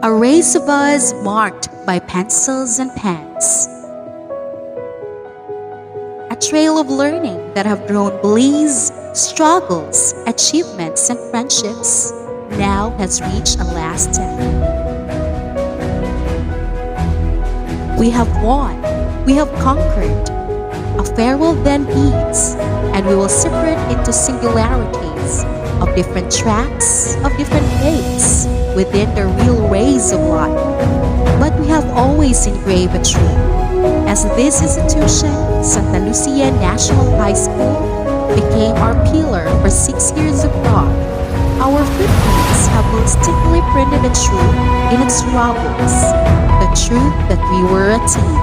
A race of us marked by pencils and pens. A trail of learning that have grown bliss, struggles, achievements, and friendships now has reached a last step. We have won, we have conquered. A farewell then beats, and we will separate into singularities of different tracks, of different fates within the real race of life. But we have always engraved a truth. As this institution, Santa Lucia National High School, became our pillar for 6 years of thought, our footprints have mystically printed the truth in its rubbles, the truth that we were a team.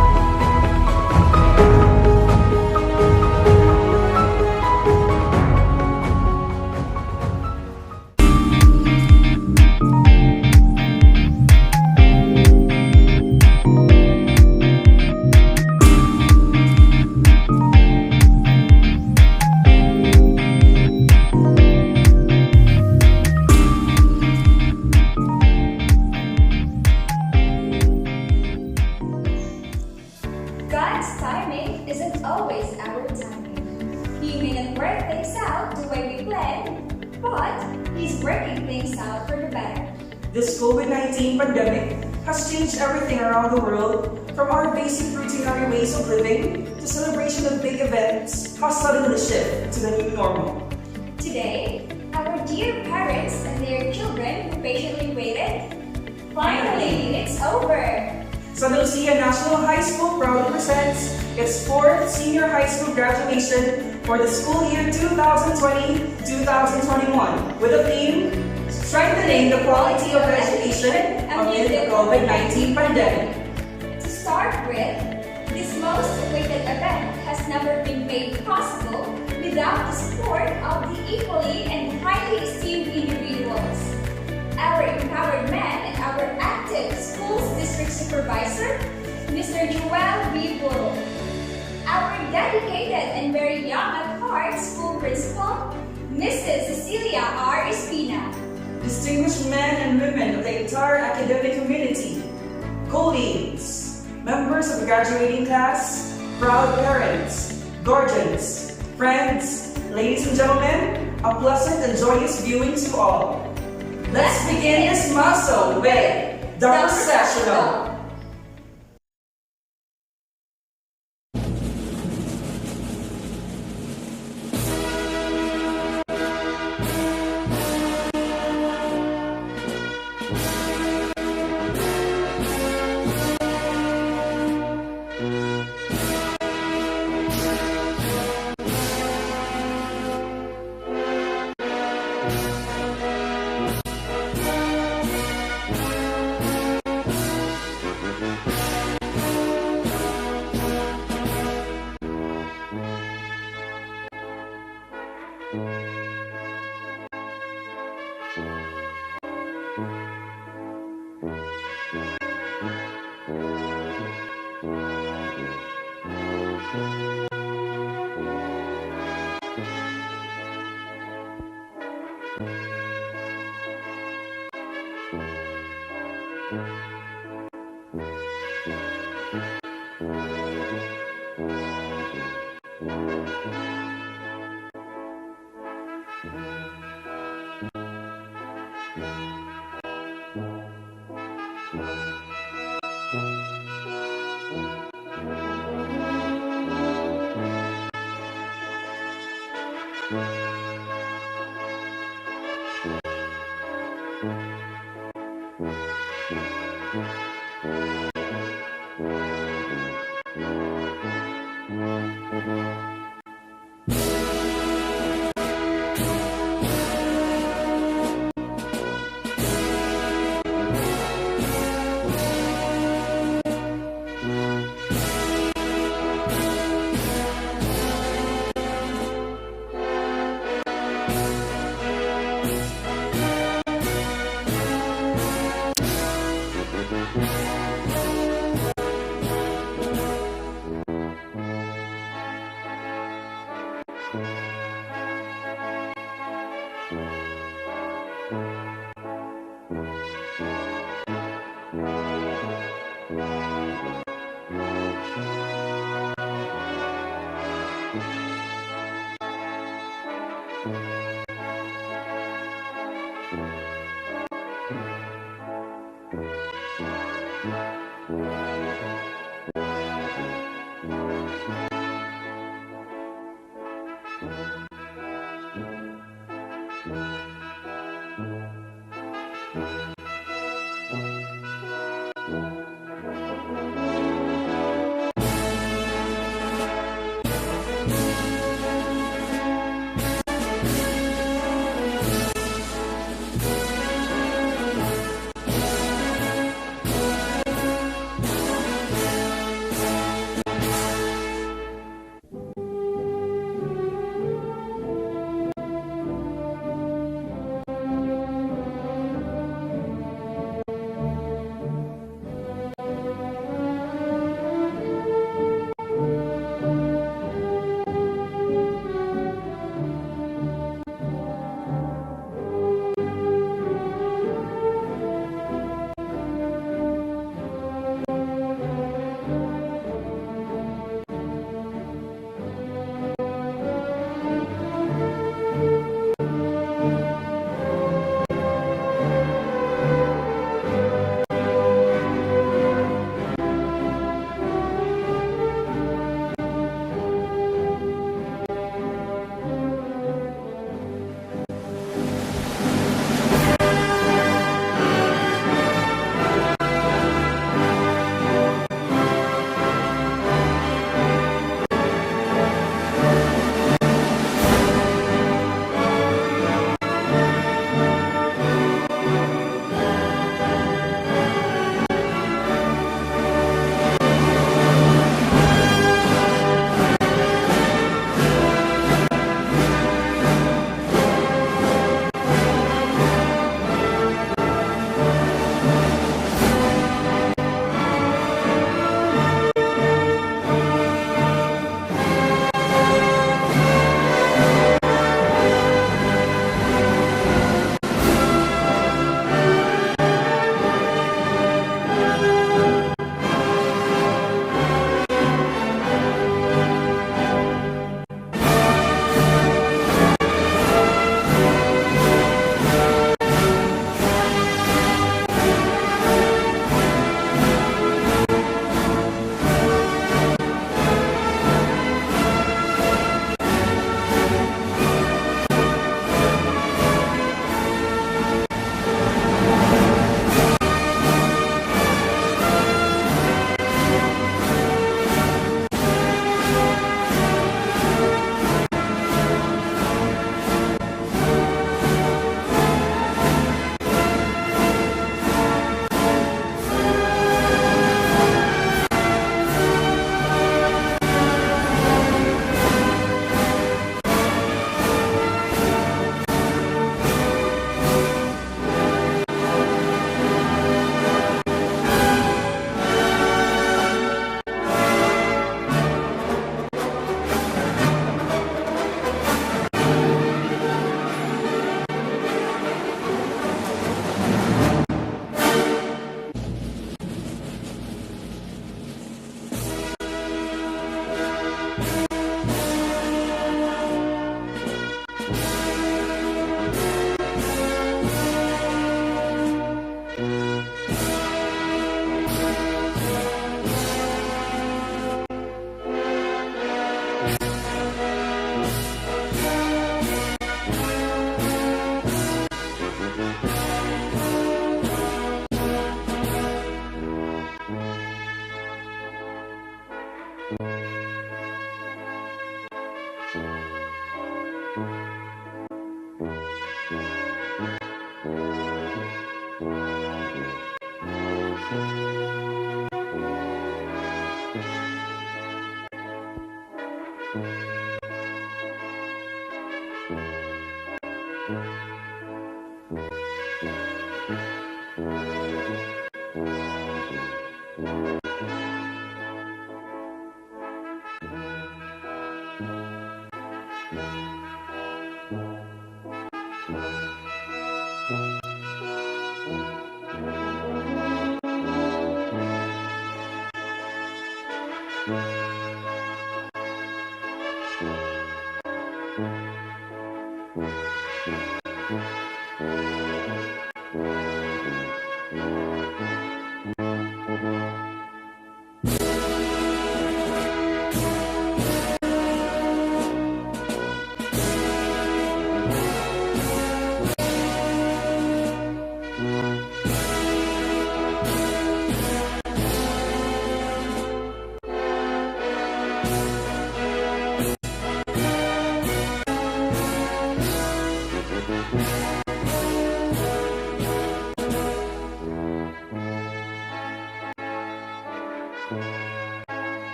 God's timing isn't always our timing. He may not work things out the way we planned, but He's working things out for the better. This COVID-19 pandemic has changed everything around the world, from our basic routinary ways of living to celebration of big events has suddenly shifted to the new normal. Today, our dear parents and their children who patiently waited, finally, it's over! Santa Lucia National High School proudly presents its 4th senior high school graduation for the school year 2020-2021 with the theme, Strengthening the Quality of Education Amid the COVID-19 Pandemic. To start with, this most awaited event has never been made possible without the support of the equally and highly esteemed individuals. Our empowered men and our active schools district supervisor, Mr. Joel B. Buro. Our dedicated and very young at heart school principal, Mrs. Cecilia R. Espina. Distinguished men and women of the entire academic community, colleagues, members of the graduating class, proud parents, guardians, friends, ladies and gentlemen, a pleasant and joyous viewing to all. Let's begin this milestone with the processional.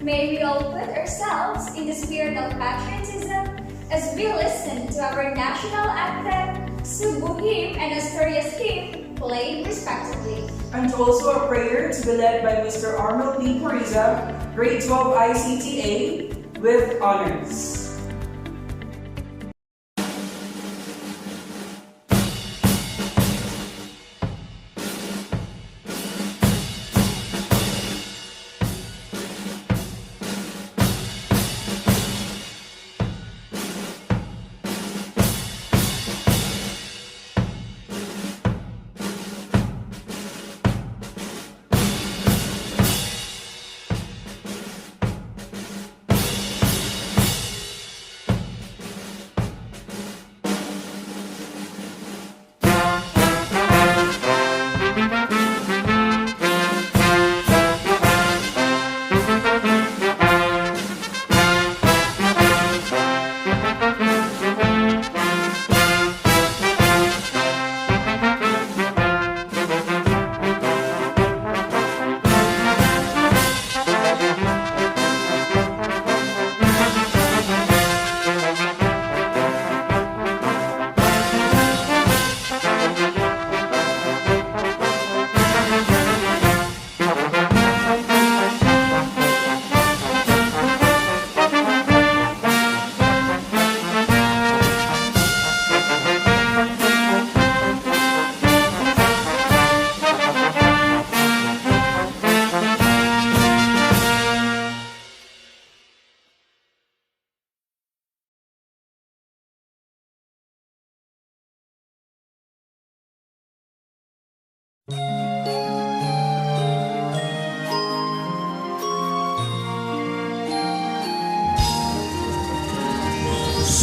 May we all put ourselves in the spirit of patriotism as we listen to our national anthem, Subuhim and Asturias Hymn, played respectively. And also a prayer to be led by Mr. Arnold D. Pariza, Grade 12 ICTA, with honors.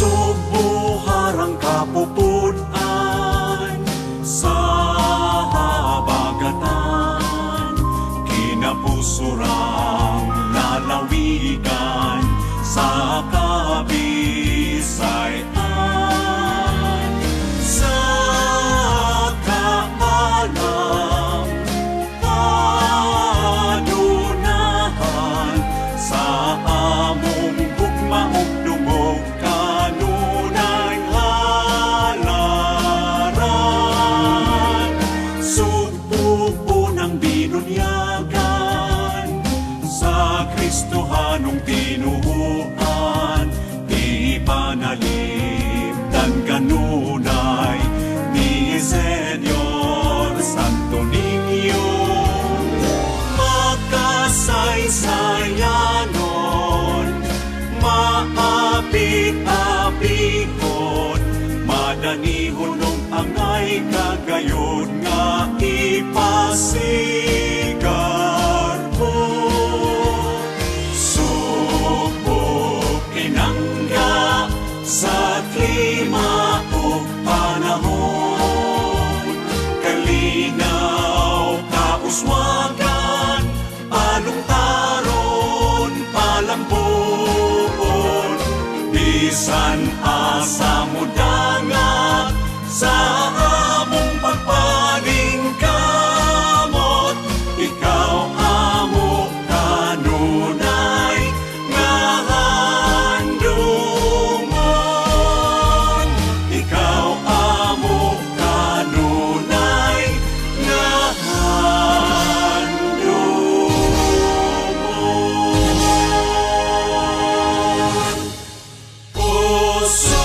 Subuharang kapupunan sa habagatan, kinapusurang lalawigan sa kabisayan. Sa kaalam, kadunahan, sa among gugma ug dungog kanunay halaran. Sugpo ng binunyagan sa Kristohanong tinuhuan, di panalipdan kanunay ni Senyor Santo Niño. Makasaysayanon, maapit-apihon, madanihon ng angay kagayod nga ipasigar mo. Subok inangga sa klima ug panahon, kalinaw kauswagan, alungtaron, palambon, bisan asa mudangat sa among pagpaling kamot. Ikaw amo kanunay nga handumon. Ikaw amo kanunay nga handumon. Puso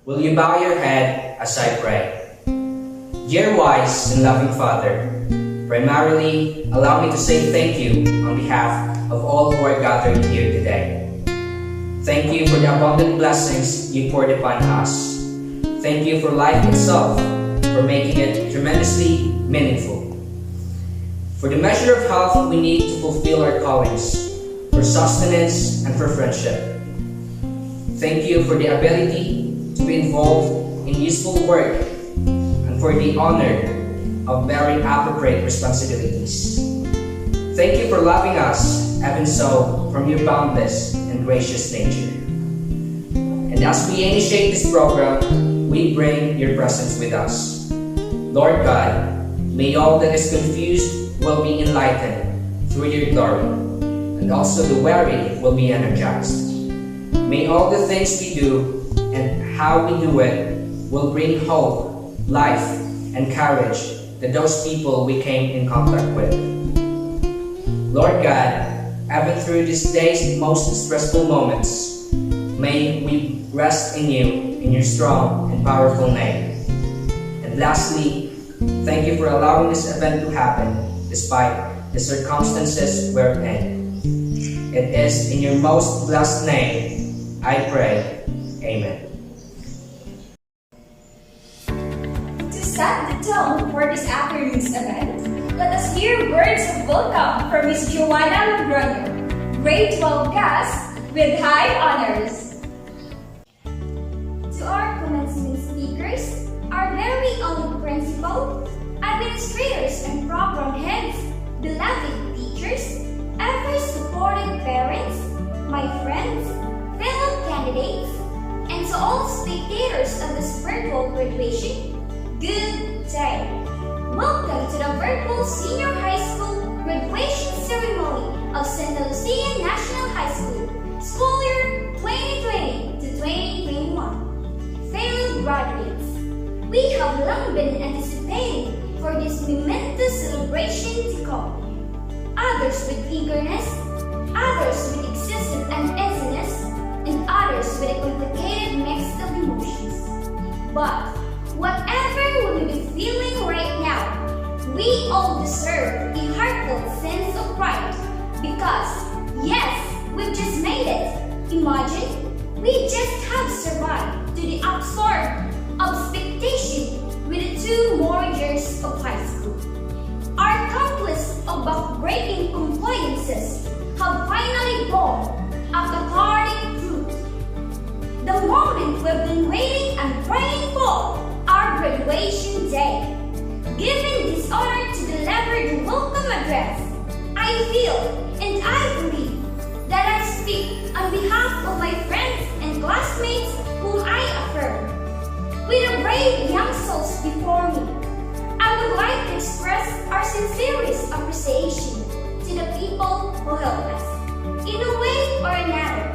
Will you bow your head as I pray? Dear wise and loving loving Father, primarily allow me to say thank you on behalf of all who are gathered here today. Thank you for the abundant blessings you poured upon us. Thank you for life itself, for making it tremendously meaningful. For the measure of health we need to fulfill our callings, for sustenance and for friendship. Thank you for the ability to be involved in useful work and for the honor of bearing appropriate responsibilities. Thank you for loving us, even so, from your boundless and gracious nature. And as we initiate this program, we bring your presence with us. Lord God, may all that is confused will be enlightened through your glory, and also the weary will be energized. May all the things we do and how we do it will bring hope, life, and courage to those people we came in contact with. Lord God, even through this day's most stressful moments, may we rest in you, in your strong and powerful name. And lastly, thank you for allowing this event to happen despite the circumstances we're in. It is in your most blessed name I pray. Amen. To set the tone for this afternoon's event, let us hear words of welcome from Ms. Joanna Logroño, grade 12 guest with high honors. To our commencement speakers, our very own principal, administrators and program heads, beloved teachers, ever supported parents, my friends, fellow candidates, and to all spectators of this virtual graduation, good day. Welcome to the virtual senior high school graduation ceremony of Santa Lucia National High School, school year 2020 to 2021. Fellow graduates, we have long been anticipating for this momentous celebration to come. Others with eagerness, others with excessive uneasiness, and others with a complicated mix of emotions. But whatever we may be feeling right now, we all deserve a heartfelt sense of pride because, yes, we've just made it. Imagine, we just have survived to the absurd expectation with the 2 more years of high school. Our countless of back-breaking compliances have finally borne a cathartic fruit. The moment we've been waiting and praying for, our graduation day. Given this honor to deliver the welcome address, I feel and I believe that I speak on behalf of my friends and classmates whom I affirm. With the brave young souls before me, I would like to express our sincerest appreciation to the people who helped us, in a way or another,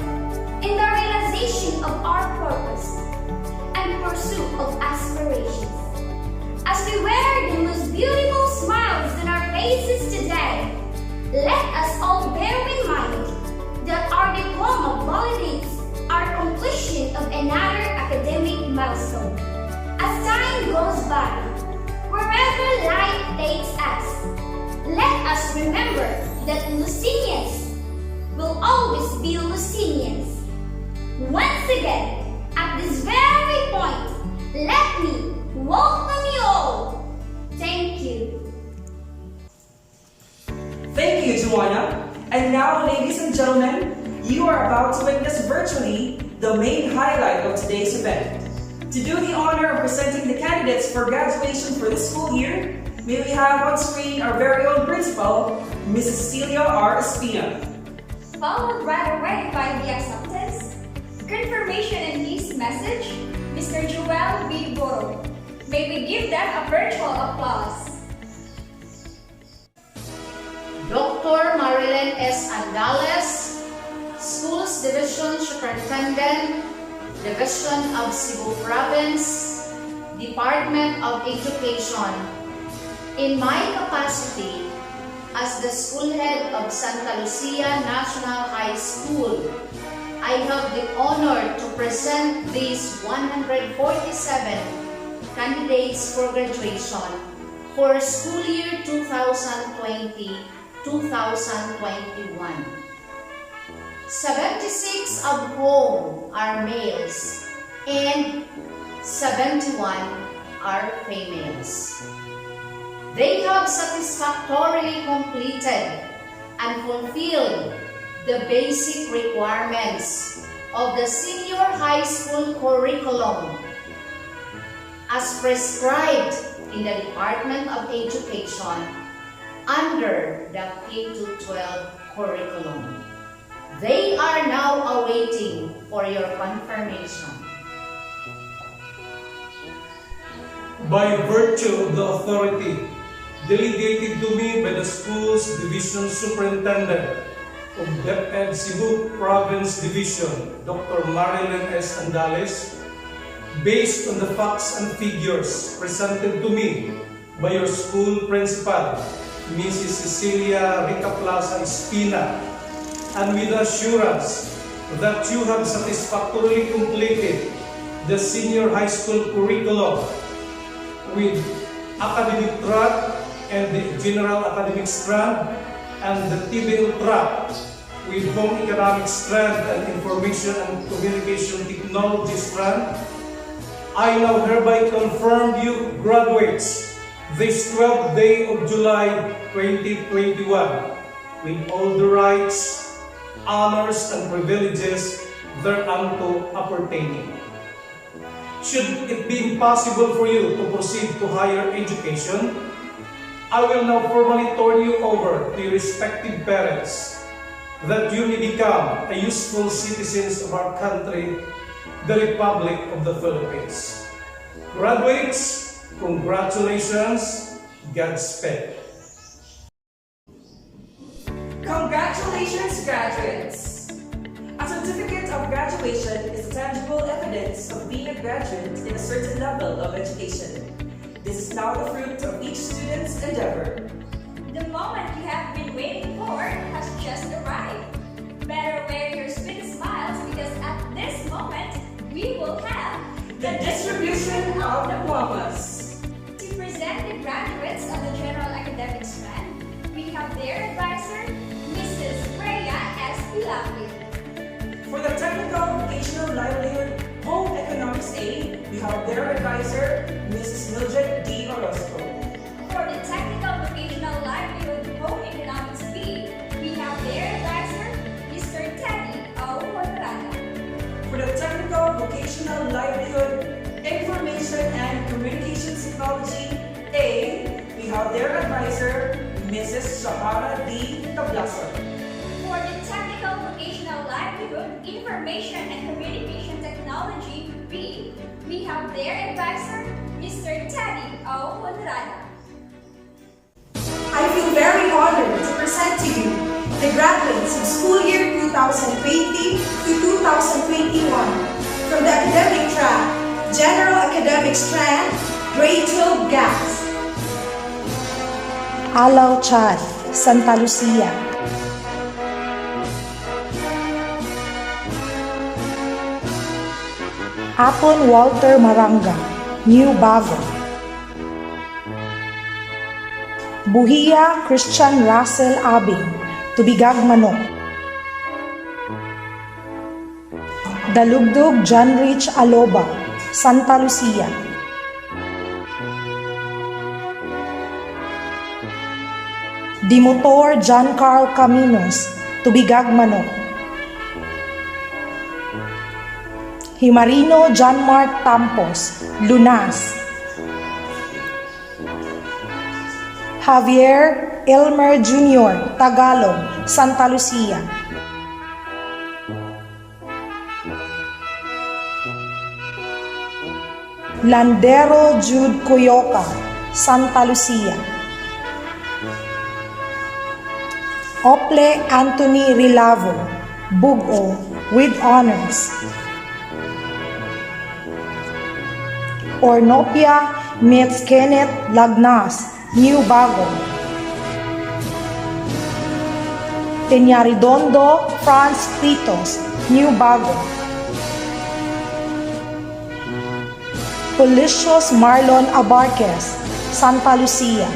in the realization of our purpose and pursuit of aspirations. As we wear the most beautiful smiles on our faces today, let us all bear in mind that our diploma validates our completion of another academic milestone. As time goes by, wherever life takes us, let us remember that Lucinians will always be Lucinians. Once again, at this very point, let me welcome you all. Thank you. Thank you, Joanna. And now, ladies and gentlemen, you are about to witness virtually the main highlight of today's event. To do the honor of presenting the candidates for graduation for this school year, may we have on screen our very own principal, Mrs. Celia R. Espina. Followed right away by the acceptance, confirmation and his message, Mr. Joel B. Boro. May we give them a virtual applause. Dr. Marilyn S. Andales, Schools Division Superintendent, Division of Cebu Province, Department of Education. In my capacity as the school head of Santa Lucia National High School, I have the honor to present these 147 candidates for graduation for school year 2020-2021. 76 of whom are males and 71 are females. They have satisfactorily completed and fulfilled the basic requirements of the senior high school curriculum as prescribed in the Department of Education under the K-12 curriculum. They are now awaiting for your confirmation. By virtue of the authority delegated to me by the school's division superintendent of DepEd Cebu Province Division, Dr. Marilyn S. Andales, based on the facts and figures presented to me by your school principal, Mrs. Cecilia Rica Plaza Espina, and with assurance that you have satisfactorily completed the senior high school curriculum with academic track and the general academic strand and the TBL track with home economic strand and information and communication technology strand, I now hereby confirm you graduates this 12th day of July 2021 with all the rights, honors, and privileges thereunto appertaining. Should it be impossible for you to proceed to higher education, I will now formally turn you over to your respective parents that you may become a useful citizens of our country, the Republic of the Philippines. Graduates, congratulations, Godspeed. Congratulations, graduates! A certificate of graduation is tangible evidence of being a graduate in a certain level of education. This is now the fruit of each student's endeavor. The moment you have been waiting for has just arrived. Better wear your sweet smiles because at this moment, we will have The distribution of diplomas. to present the graduates of the General Academic Strand. We have their advisor, Mrs. Rhea S. Pilapit. For the technical vocational livelihood home economics A, we have their advisor, Mrs. Mildred D. Orozco. For the Technical Vocational Livelihood Home Economics B, we have their advisor, Mr. Teddy O. Mondrada. For the technical vocational livelihood information and communications technology A, we have their advisor, Mrs. Shahara D. Tablason. For the Technical Vocational Livelihood Information and Communication Technology B, we have their advisor, Mr. Teddy O. Mondrada. I feel very honored to present to you the graduates of school year 2020 to 2021 from the academic track, General Academic Strand, Grade 12 GAS. Alaw Chad, Santa Lucia. Apon Walter Maranga, New Bago. Buhia Christian Russell Abing, Tubigag Manok. Dalugdog John Rich Aloba, Santa Lucia. Dimotor John Carl Caminos, Tubigag Manok. Himarino John Mark Tampos, Lunas. Javier Elmer Jr., Tagalog, Santa Lucia. Landero Jude Coyoca, Santa Lucia. Ople Anthony Rilavo, Bugo, with honors. Ornopia Mitz Kenneth Lagnas, New Bago. Peñaridondo Franz Fritos, New Bago. Policios Marlon Abarquez, Santa Lucia.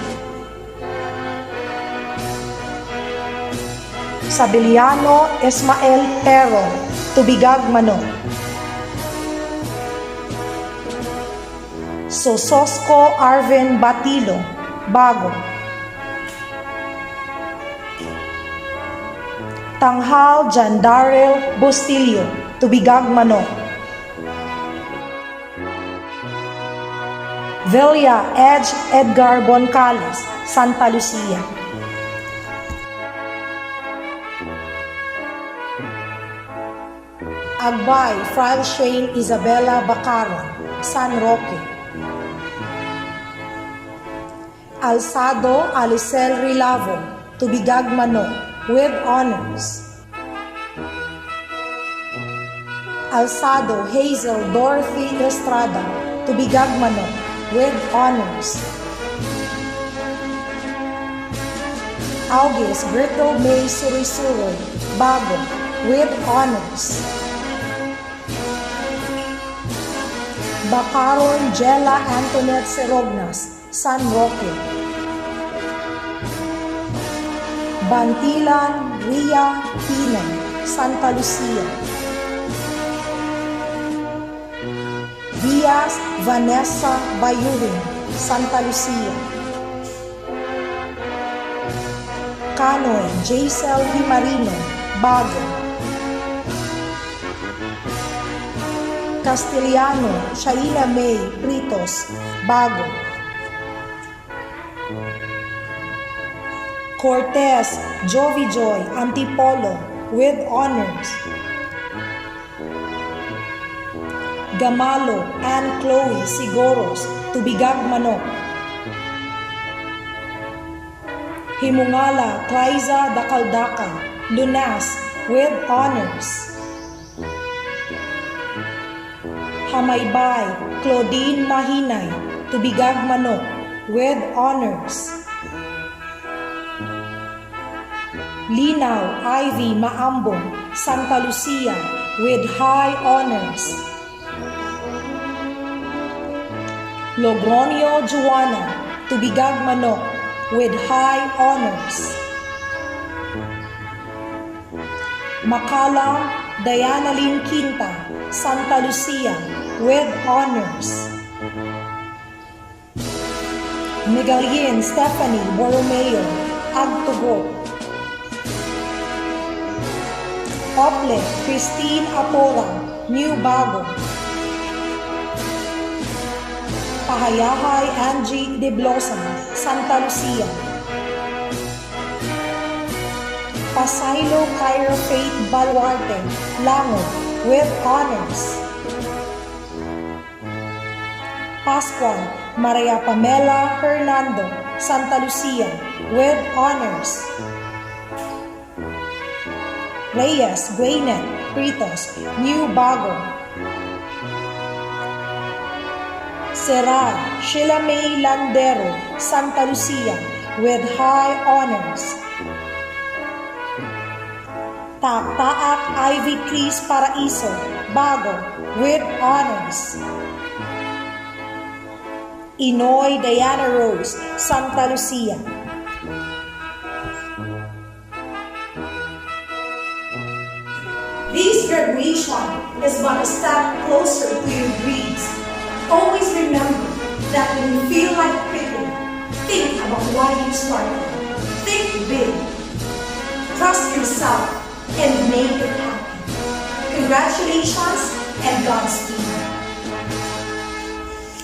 Sabiliano Ismael Pero, Tubigag, Manok. Sososco Arvin Batilo, Bago. Tanghal Jan Darrell Bustilio, Tubigag, Manok. Villa Edge Edgar Boncales, Santa Lucia. Agbay Frail Shane Isabella Bacaron, San Roque. Alsado Alicel Rilavo, Tubigag, Manok, with honors. Alsado Hazel Dorothy Estrada, Tubigag, Manok, with honors. August Berto May Surisuroy, Bago, with honors. Bacaron Jella Antoinette Serognas, San Roque. Bantilan Ria Pina, Santa Lucia. Diaz Vanessa Bayurin, Santa Lucia. Canoy Jaisel Himarino, Bago. Castellano Shaila May Pritos, Bago. Cortez Jovi Joy Antipolo, with honors. Gamalo Ann Chloe Sigoros, Tubigag, Manok. Himungala Claiza Dakaldaka, Lunas, with honors. Hamaybay Claudine Mahinay, Tubigag, Manok, with honors. Linaw Ivy Maambong, Santa Lucia, with high honors. Logronio Juana, Tubigag, Manok, with high honors. Makalam Diana Lynn Quinta, Santa Lucia, with honors. Megalien Stephanie Borromeo, Agtugo. Ople Christine Apora, New Bago. Pahayahay Angie De Blossom, Santa Lucia. Pasaylo Kyra Faith Baluarte, Lango, with honors. Pascual Maria Pamela Hernando, Santa Lucia, with honors. Reyes Gwyneth Pritos, New Bago. Serad Sheila May Landero, Santa Lucia, with high honors. Taak Ivy Cris Paraiso, Bago, with honors. Inoy Diana Rose, Santa Lucia. This graduation is but a step closer to your dreams. Always remember that when you feel like quitting, think about why you started. Think big. Trust yourself and make it happen. Congratulations and Godspeed.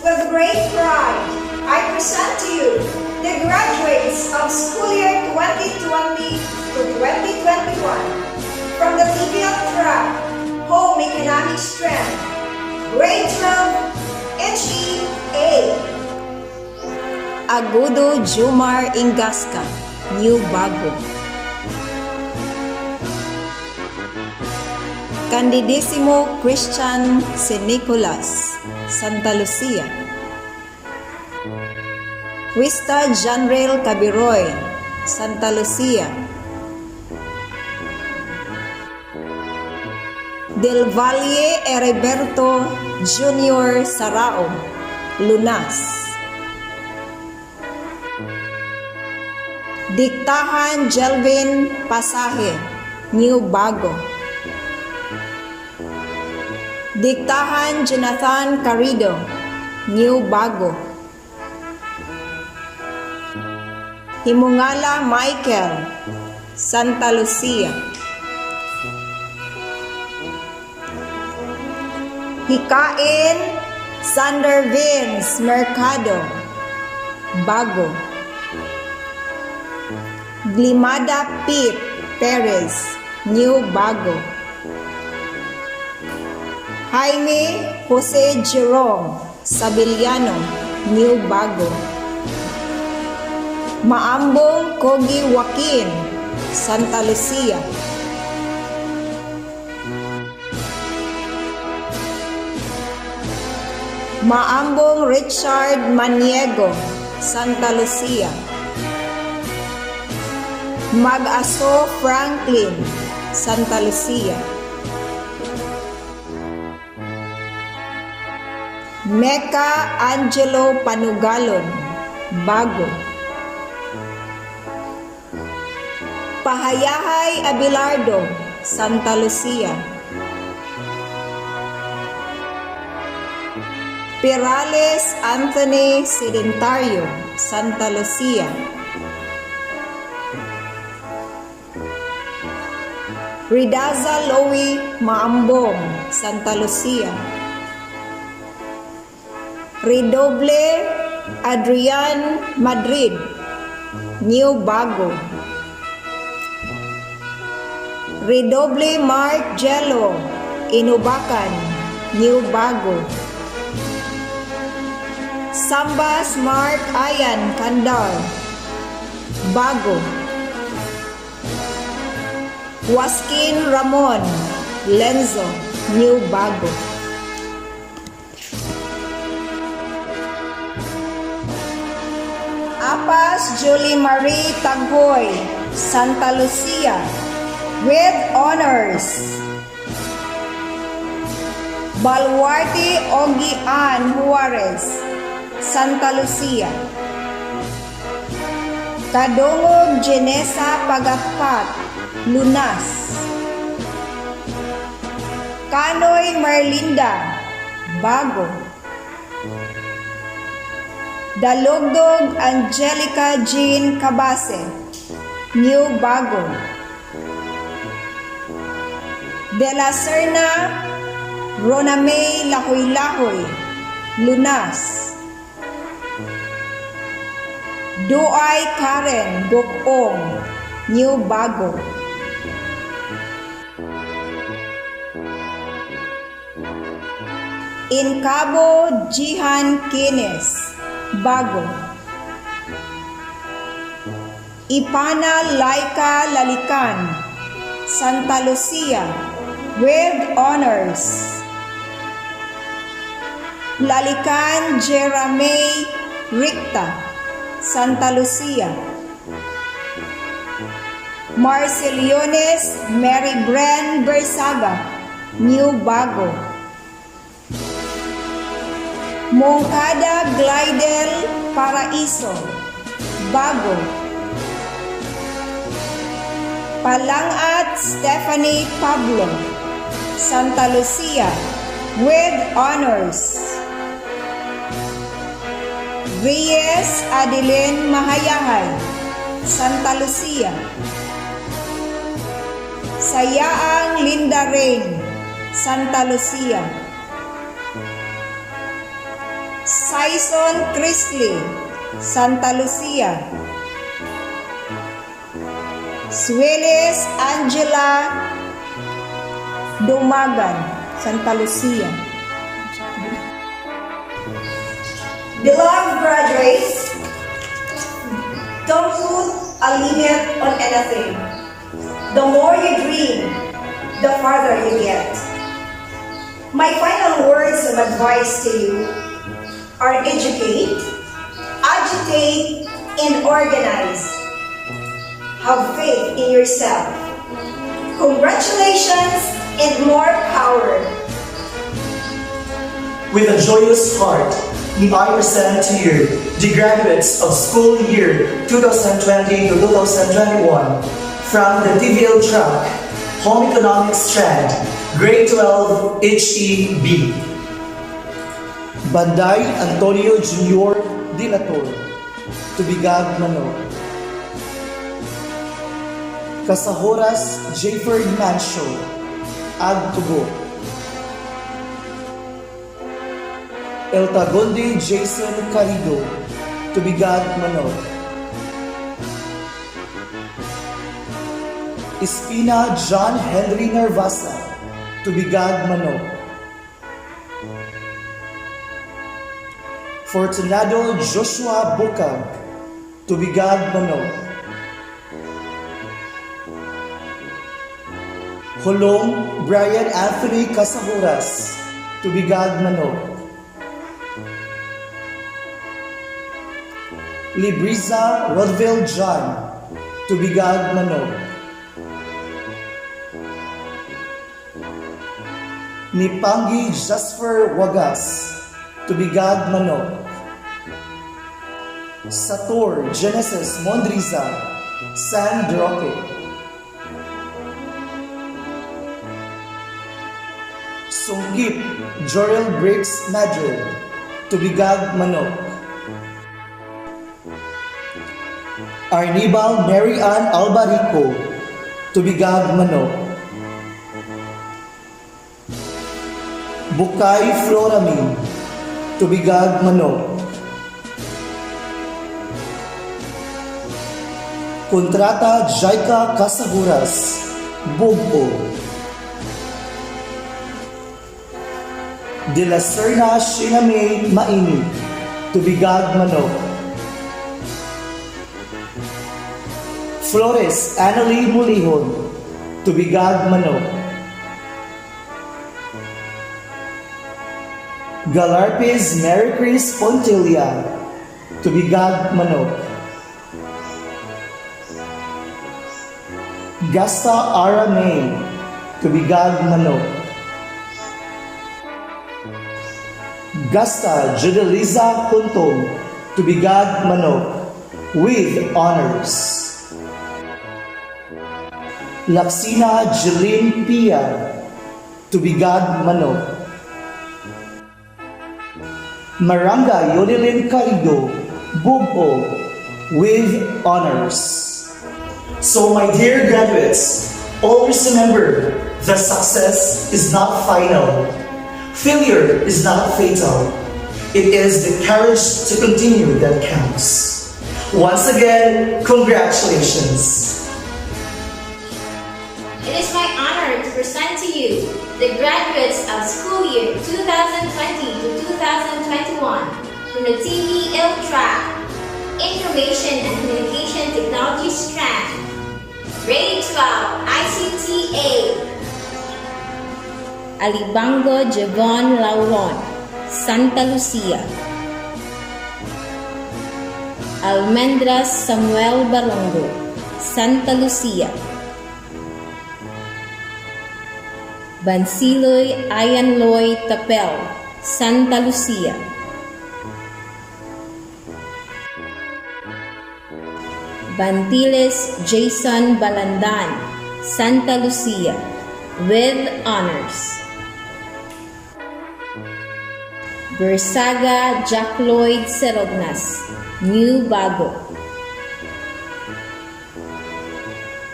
With great pride, I present to you the graduates of school year 2020 to 2021 from the TPL track, Home Economic Strength, Grade 12, HEA. Agudo Jumar Ingasca, New Bago. Candidissimo Christian Sinicolas, Santa Lucia. Wista Janrel Cabiroy, Santa Lucia. Del Valle Heriberto Jr. Sarao, Lunas. Diktahan Jelvin Pasaje, New Bago. Diktahan Jonathan Carrido, New Bago. Himungala Michael, Santa Lucia. Hikain Sander Vince Mercado, Bago. Glimada Pete Perez, New Bago. Jaime Jose Jerome Sabiliano, New Bago. Maambong Kogi Joaquin, Santa Lucia. Maambong Richard Maniego, Santa Lucia. Mag-aso Franklin, Santa Lucia. Mecca Angelo Panugalon, Bago. Pahayahay Abelardo, Santa Lucia. Perales Anthony Sedentario, Santa Lucia. Ridaza Lowy Maambong, Santa Lucia. Redoble Adrian Madrid, New Bago. Redoble Mark Jello Inubakan, New Bago. Sambas Mark Ayan Kandar, Bago. Waskin Ramon Lenzo, New Bago. Apas Julie Marie Taghoy, Santa Lucia, with honors. Balwarte Ogie Ann Juarez, Santa Lucia. Kadungog Jenesa Pagapat, Lunas. Kanoy Marlinda, Bago. Dalugdog Angelica Jean Cabase, New Bago. De la Serna Rona May Lahoy-Lahoy, Lunas. Duay Karen Gokong, New Bago. In Cabo Jihan Kines, Bago. Ipana Laika Lalikan, Santa Lucia, with honors. Lalikan Jerame Ricta, Santa Lucia. Marceliones Mary Bren Bersaga, New Bago. Moncada Glidel Paraiso, Bago. Palangat Stephanie Pablo, Santa Lucia, with honors. Reyes Adeline Mahayahay, Santa Lucia. Sayaang Linda Rain, Santa Lucia. Saison Chrisley, Santa Lucia. Sueles Angela Dumagan, Santa Lucia. Beloved graduates, don't put a limit on anything. The more you dream, the farther you get. My final words of advice to you are educate, agitate, and organize. Have faith in yourself. Congratulations and more power. With a joyous heart, may I present to you the graduates of school year 2020 to 2021 from the TVL track, Home Economics Strand, Grade 12 HEB. Banday Antonio Jr. Dilator, Tubigag Manok. Kasahoras Jayford Mancio, Agtubo. Eltagonde Jason Carido, Tubigag Manok. Espina John Henry Narvasa, Tubigag Manok. Fortunado Joshua Bukag, Tubigag Manok. Hulong Brian Anthony Casahuras, Tubigag Manok. Libriza Rodville John, Tubigag Manok. Nipangi Jasper Wagas, Tubigag Manok. Sator Genesis Mondriza, San Roque. Sungkip Jorel Briggs Madrid, Tubigag Manok. Arnibal Mary Ann Albarico, Tubigag Manok. Bukay Floramin, Tubigag Manok. Kontrata Jaika Casahuras, Bugbo. De la Serna Shinamay Maini, Tubigag Manok. Flores Annalie Mulihon, Tubigag Manok. Galarpes Mary Chris Pontilla, Tubigag Manok. Gasta Aramay, Tubigag Manok. Gasta Judeliza Puntong, Tubigag Manok, with honors. Laksina Jeline Pia, Tubigag Manok. Maranga Yodelin Carido, Bugbo, with honors. So my dear graduates, always remember that success is not final. Failure is not fatal. It is the courage to continue that counts. Once again, congratulations. It is my honor to present to you the graduates of school year 2020 to 2021 from the TVL track, Information and Communication Technology strand, Grade 12 ICTA. Alibango Javon Lauron, Santa Lucia. Almendras Samuel Balongo, Santa Lucia. Bansiloy Ayanloy Tapel, Santa Lucia. Bantiles Jason Balandan, Santa Lucia, with honors. Bersaga Jack Lloyd Serognas, New Bago.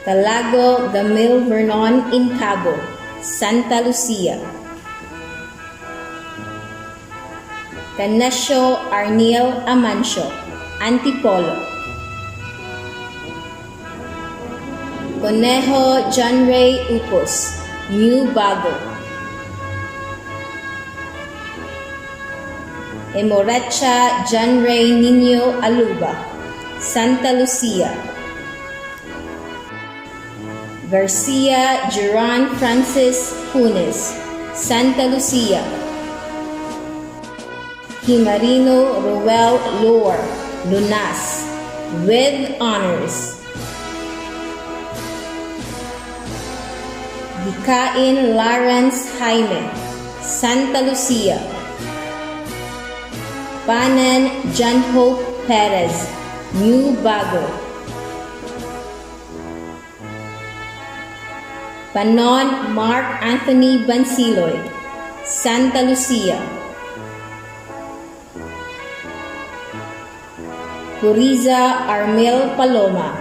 Talago Gamil Vernon Incabo, Santa Lucia. Canesio Arniel Amancio, Antipolo. Conejo John Ray Upos, New Bago. Emorecha John Ray Nino Aluba, Santa Lucia. Garcia Geron Francis Funes, Santa Lucia. Himarino Roel Lor, Lunas, with honors. Dikain Lawrence Jaime, Santa Lucia. Panan John Hope Perez, New Bago. Panon Mark Anthony Bansiloy, Santa Lucia. Puriza Armel Paloma,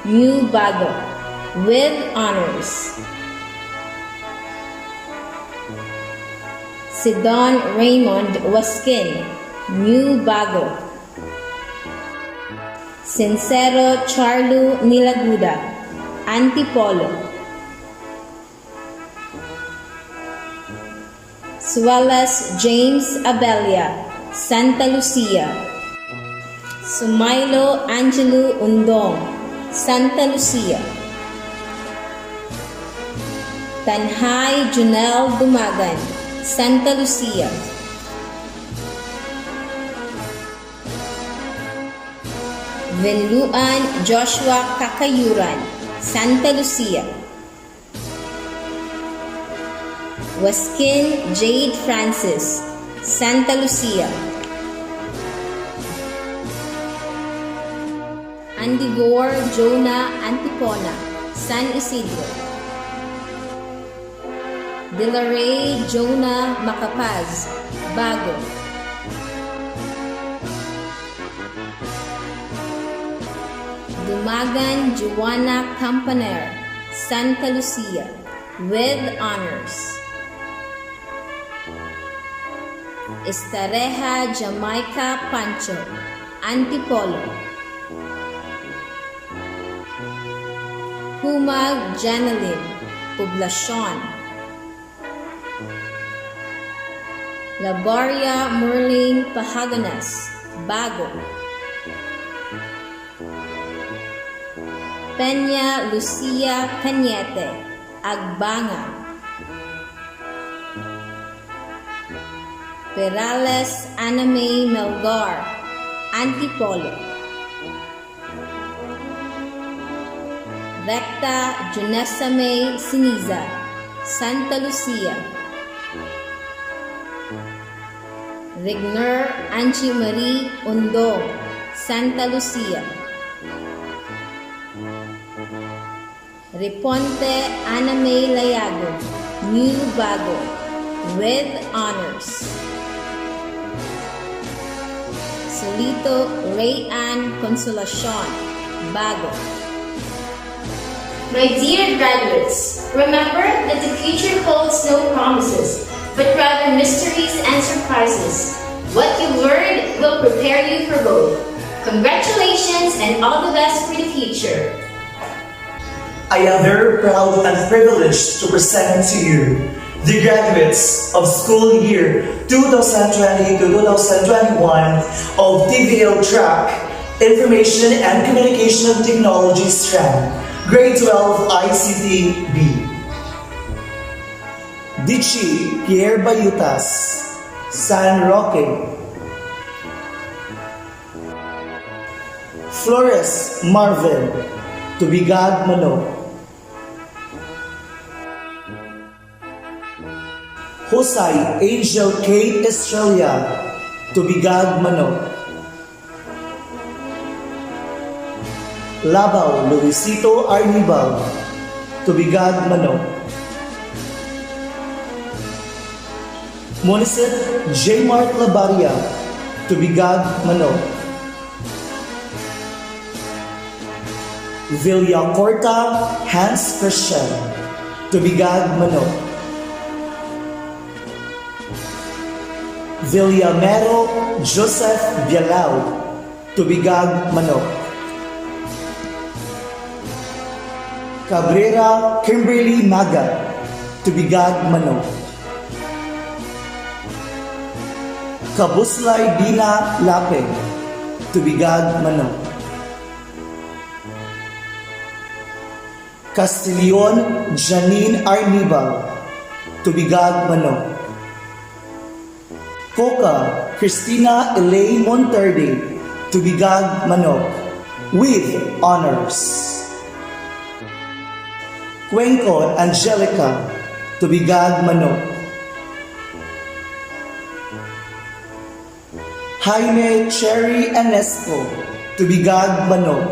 New Bago, with honors. Sidon Raymond Waskin, New Bago. Sincero Charlo Nilaguda, Antipolo. Sualas James Abelia, Santa Lucia. Sumailo Angelo Undong, Santa Lucia. Tanhay Junel Dumagan, Santa Lucia. Venluan Joshua Kakayuran, Santa Lucia. Waskin Jade Francis, Santa Lucia. Andigor Jonah Antipona, San Isidro. Delaray Jonah Macapaz, Bago. Dumagan Joanna Campaner, Santa Lucia, with honors. Estareja Jamaica Pancho, Antipolo. Humag Janalyn, Poblacion. Labaria Merlin Pahaganas, Bago. Peña Lucia Cañete, Agbanga. Perales Aname Melgar, Antipolo. Recta Junesame Siniza, Santa Lucia. Rigner Angie Marie Undong, Santa Lucia. Reponte Aname Layago, New Bago, with honors. Solito Ray Ann Consolacion, Bago. My dear graduates, remember that the future holds no promises, but rather mysteries and surprises. What you learned will prepare you for both. Congratulations and all the best for the future. I am very proud and privileged to present to you the graduates of school year 2020 to 2021 of TVL Track, Information and Communication Technology strand, Grade 12 ICT B. Dichi Pierre Bayutas, San Roque. Flores Marvin, Tubigad Manok. Hosay Angel Kate Estrella, Tubigad Manok. Labaw Luisito Arnibal, Tubigad Manok. Monicet J. Mart Labaria, Tubigad Manok. Villacorta Hans Christian, Tubigad Manok. Villamero Joseph Bialao, Tubigad Manok. Cabrera Kimberly Maga, Tubigad Manok. Kabuslay Dina Lape, Tubigad Manok. Castillon Janine Arnibal, Tubigad Manok. Coca Cristina Elaine Monterde, Tubigad Manok, with honors. Cuenco Angelica, Tubigad Manok. Jaime Cherry Enesco, Tubigag Manok,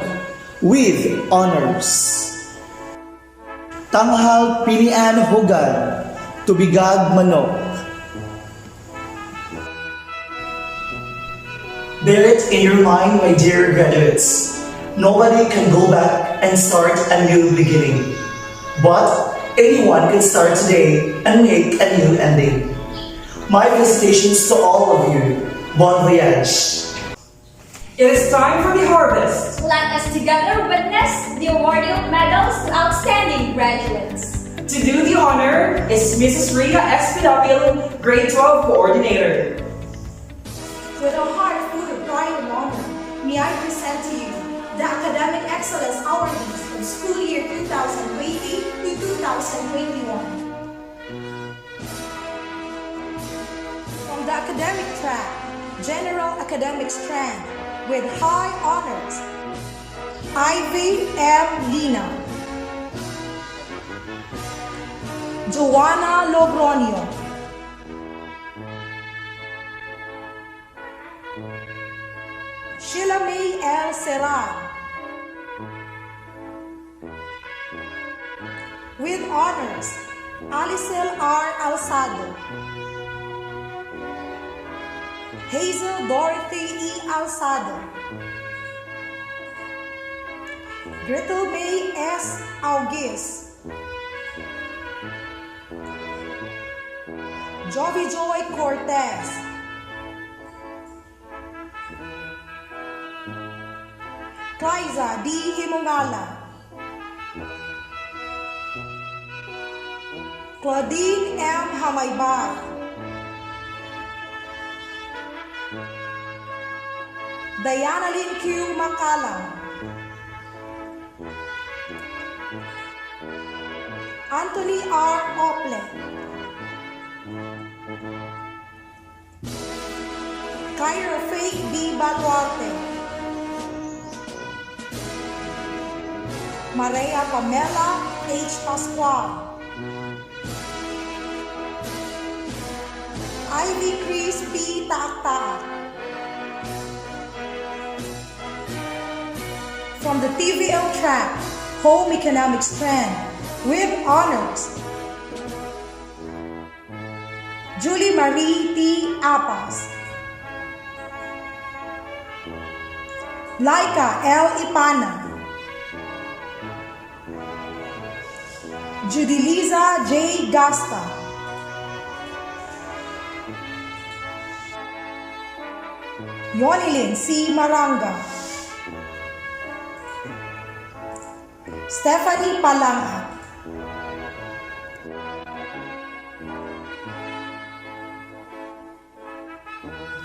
with honors. Tanghal Pinian Hogan, Tubigag Manok. Bear it in your mind, my dear graduates. Nobody can go back and start a new beginning. But anyone can start today and make a new ending. My felicitations to all of you. Bon voyage. It is time for the harvest. Let us together witness the awarding of medals to outstanding graduates. To do the honor is Mrs. Rhea Espinapil, Grade 12 Coordinator. With a heart full of pride and honor, may I present to you the Academic Excellence Awardees of school year 2020 to 2021. From the academic track, General Academic Strand, with high honors, Ivy M. Lina, Joanna Logronio, Sheila May L. Serran, with honors, Alicel R. Alzado, Hazel Dorothy E. Alzado, Gretel May S. August, Jovi Joy Cortez, Liza D. Himongala, Claudine M. Hamaybay, Diana Lynn Q. Makalang, Anthony R. Ople, Kyra Faye B. Baluarte, Maria Pamela H. Pascual, Ivy Chris P. Taaktaak. From the TVL track, Home Economics Strand, with honors, Julie Marie T. Apas, Laika L. Ipana, Judiliza J. Gasta, Yonilin C. Maranga, Stephanie Palangat,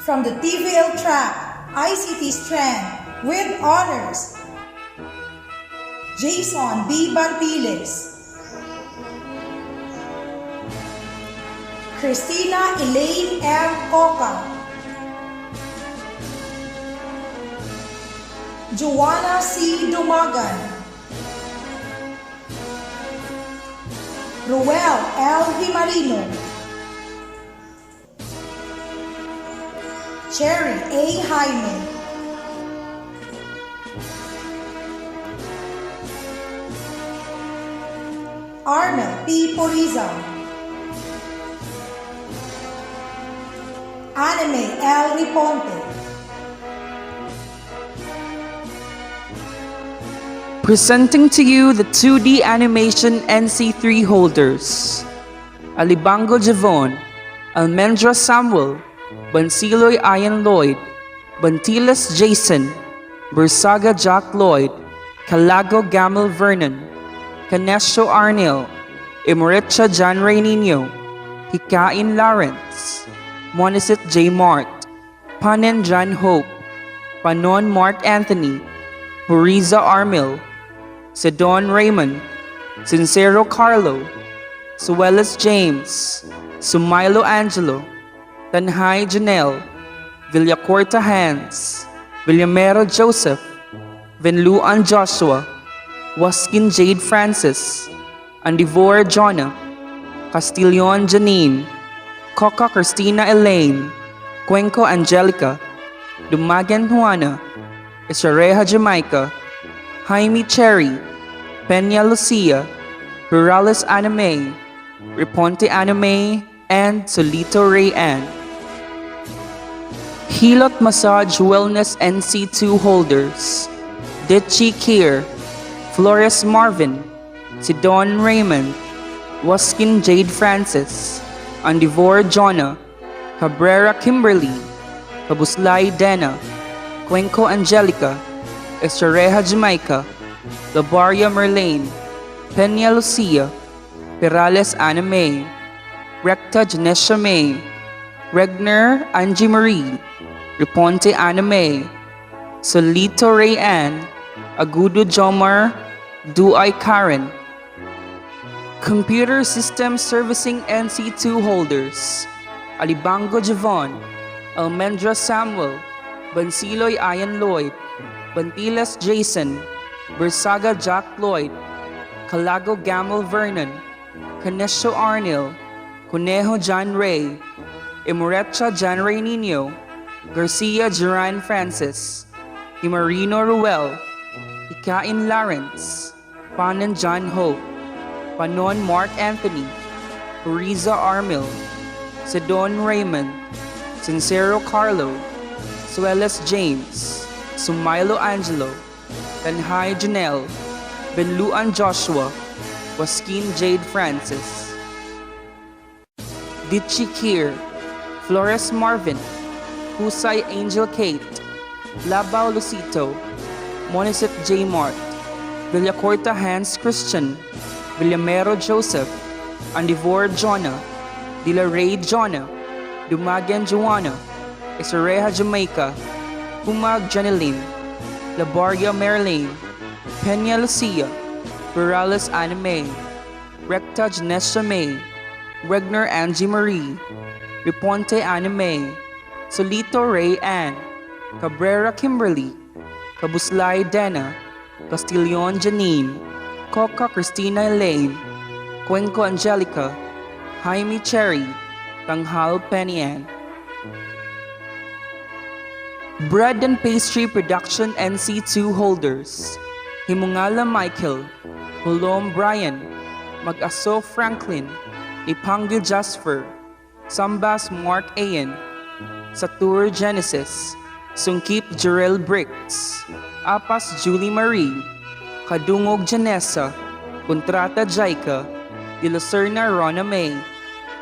from the TVL track, ICT Strand, with honors, Jason B. Bantiles, Christina Elaine M. Coca, Joanna C. Dumagan, Ruel L. Himarino, Cherry A. Jaime, Armel P. Poriza, Anime L. Riponte, Presenting to you the 2D animation NC3 holders, Alibango Javon, Almendra Samuel, Bansiloy Ian Lloyd, Bantilas Jason, Bursaga Jack Lloyd, Calago Gamel Vernon, Canesio Arnil, Imricha Jan Reynino, Hikain Lawrence, Monisit J. Mart, Panen Jan Hope, Panon Mark Anthony, Huriza Armil, Sedon Raymond, Sincero Carlo, Suelis James, Sumailo Angelo, Tanhay Janelle, Villacorta Hans, Villamero Joseph, Venluan Joshua, Waskin Jade Francis, Andivor Jonah, Castillon Janine, Coca Christina Elaine, Cuenco Angelica, Dumagan Juana, Esareja Jamaica, Jaime Cherry, Peña Lucia, Rurales Anime, Reponte Anime, and Solito Ray Ann. Hilot Massage Wellness NC2 holders, Ditchy Kier, Flores Marvin, Sidon Raymond, Waskin Jade Francis, Andivor Jonna, Cabrera Kimberly, Kabuslay Dena, Cuenco Angelica, Estrareja Jamaica, Labaria Merlane, Peña Lucia, Perales Anna May, Recta Janesha May, Regner Angie Marie, Reponte Anna May, Solito Ray Ann, Agudo Jomar, Duay Karen. Computer System Servicing NC2 holders, Alibango Javon, Almendra Samuel, Bansiloy Ian Lloyd, Bantilas Jason, Bersaga Jack Lloyd, Calago Gamel Vernon, Canesio Arnil, Conejo John Ray, Imorecha John Ray Nino, Garcia Geran Francis, Imarino Ruel, Ikain Lawrence, Panan John Hope, Panon Mark Anthony, Riza Armil, Sedon Raymond, Sincero Carlo, Sueles James, Sumailo Angelo, Tanhay Janelle, Benluan Joshua, Waskin Jade Francis, Ditchy Kier, Flores Marvin, Husay Angel Kate, Labao Lucito, Moniset J. Mart, Villacorta Hans Christian, Villamero Joseph, Andivor Jonna, Dila Ray Jonna, Dumagan Joanna, Isareja Jamaica, Humag Janeline, Labaria Marilyn, Peña Lucia, Perales Anna May, Recta Janesha May, Regner Angie Marie, Reponte Anna May, Solito Ray Ann, Cabrera Kimberly, Kabuslay Dena, Castillon Janine, Coca Cristina Elaine, Cuenco Angelica, Jaime Cherry, Tanghal Penny Ann. Bread and Pastry Production NC2 holders, Himungala Michael, Hulom Brian, Mag-aso Franklin, Ipangil Jasper, Sambas Mark Ayan, Satur Genesis, Sungkip Jarel Bricks, Apas Julie Marie, Kadungog Janessa, Contrata Jaika, Dilucerna Rona May,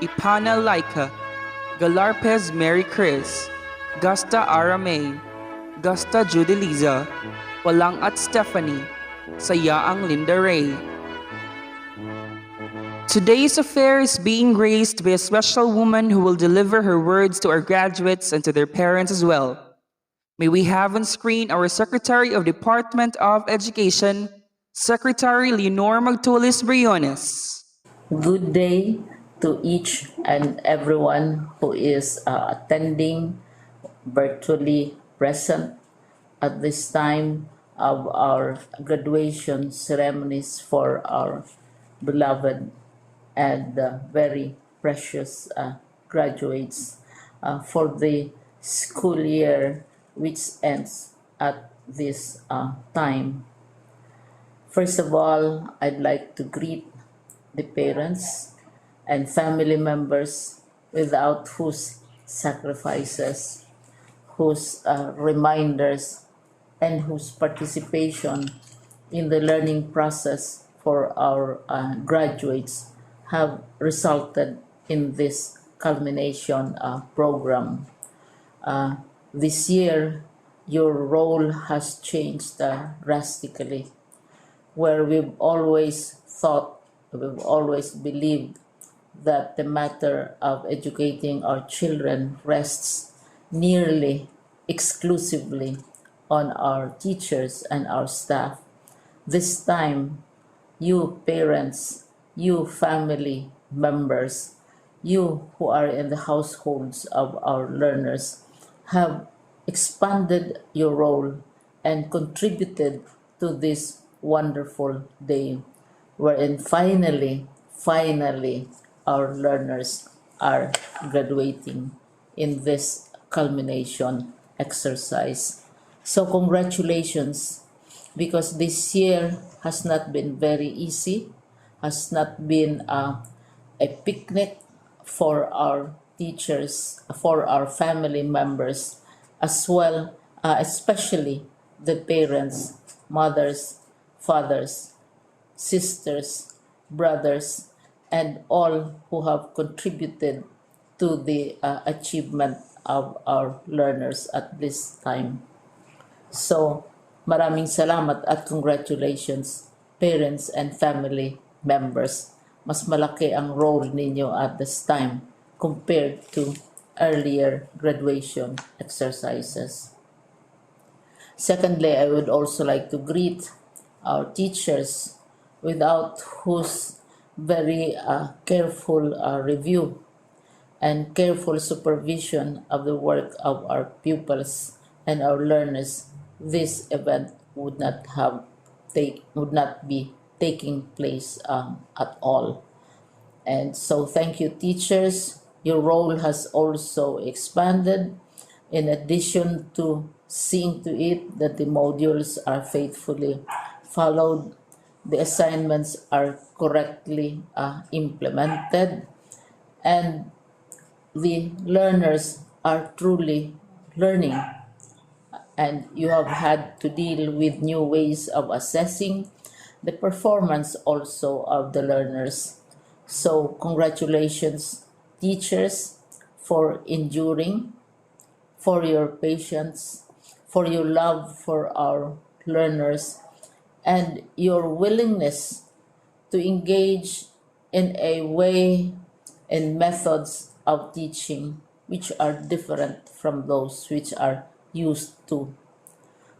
Ipana Laika, Galarpez Mary Chris, Gasta Ara May, Gasta Judy Liza, Walang at Stephanie, Sayaang Linda Ray. Today's affair is being graced by a special woman who will deliver her words to our graduates and to their parents as well. May we have on screen our Secretary of Department of Education, Secretary Leonor Magtulis Briones. Good day to each and everyone who is attending virtually present at this time of our graduation ceremonies for our beloved and very precious graduates for the school year which ends at this time. First of all, I'd like to greet the parents and family members without whose sacrifices, whose reminders, and whose participation in the learning process for our graduates have resulted in this culmination program. This year, your role has changed drastically, where we've always believed that the matter of educating our children rests nearly exclusively on our teachers and our staff. This time, you parents, you family members, you who are in the households of our learners have expanded your role and contributed to this wonderful day wherein finally our learners are graduating in this culmination exercise. So congratulations, because this year has not been very easy, has not been a picnic for our teachers, for our family members, as well, especially the parents, mothers, fathers, sisters, brothers, and all who have contributed to the achievement of our learners at this time. So, maraming salamat at congratulations, parents and family members. Mas malaki ang role ninyo at this time compared to earlier graduation exercises. Secondly, I would also like to greet our teachers, without whose very careful review and careful supervision of the work of our pupils and our learners, this event would not be taking place at all. And so thank you, teachers. Your role has also expanded, in addition to seeing to it that the modules are faithfully followed, the assignments are correctly implemented, and the learners are truly learning. And you have had to deal with new ways of assessing the performance also of the learners. So congratulations, teachers, for enduring, for your patience, for your love for our learners, and your willingness to engage in a way and methods of teaching which are different from those which are used to.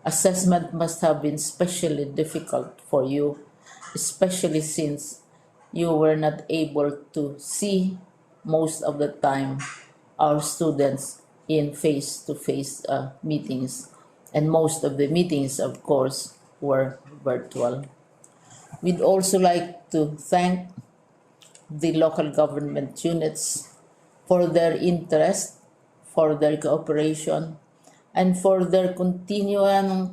Assessment must have been especially difficult for you, especially since you were not able to see most of the time our students in face-to-face meetings, and most of the meetings, of course, were virtual. We'd also like to thank the local government units for their interest, for their cooperation, and for their continuing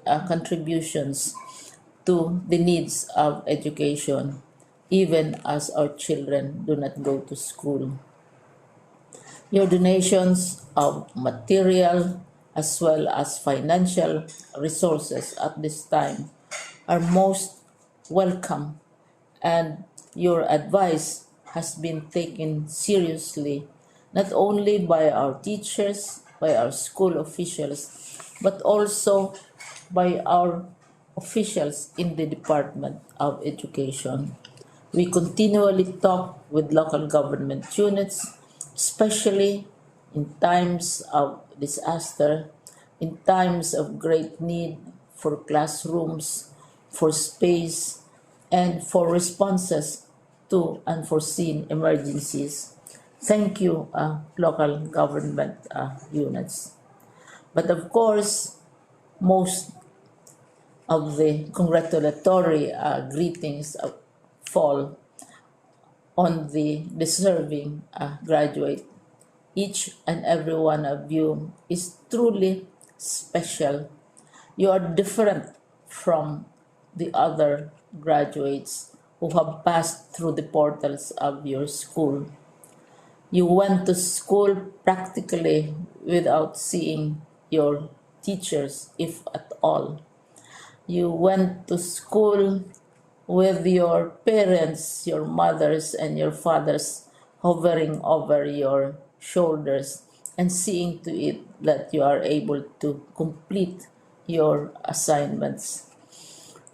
contributions to the needs of education, even as our children do not go to school. Your donations of material as well as financial resources at this time are most welcome, and your advice has been taken seriously not only by our teachers, by our school officials, but also by our officials in the Department of Education. We continually talk with local government units, especially in times of disaster, in times of great need for classrooms, for space, and for responses to unforeseen emergencies. Thank you, local government units. But of course, most of the congratulatory greetings fall on the deserving graduate. Each and every one of you is truly special. You are different from the other graduates who have passed through the portals of your school. You went to school practically without seeing your teachers, if at all. You went to school with your parents, your mothers, and your fathers hovering over your shoulders and seeing to it that you are able to complete your assignments.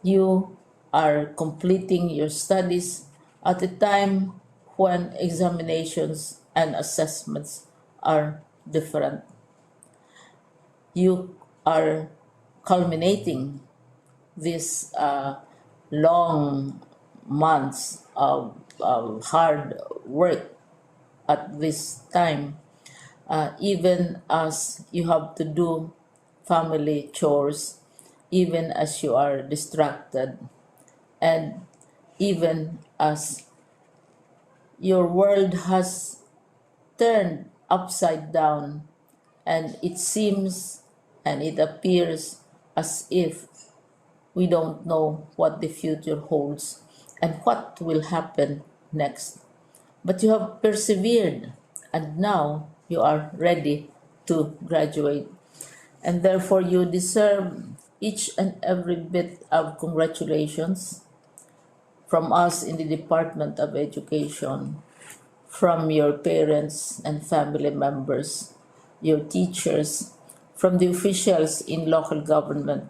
You are completing your studies at a time when examinations and assessments are different. You are culminating these long months of hard work at this time, even as you have to do family chores, even as you are distracted, and even as your world has turned upside down and it seems and it appears as if we don't know what the future holds and what will happen next. But you have persevered, and now you are ready to graduate. And therefore, you deserve each and every bit of congratulations from us in the Department of Education, from your parents and family members, your teachers, from the officials in local government,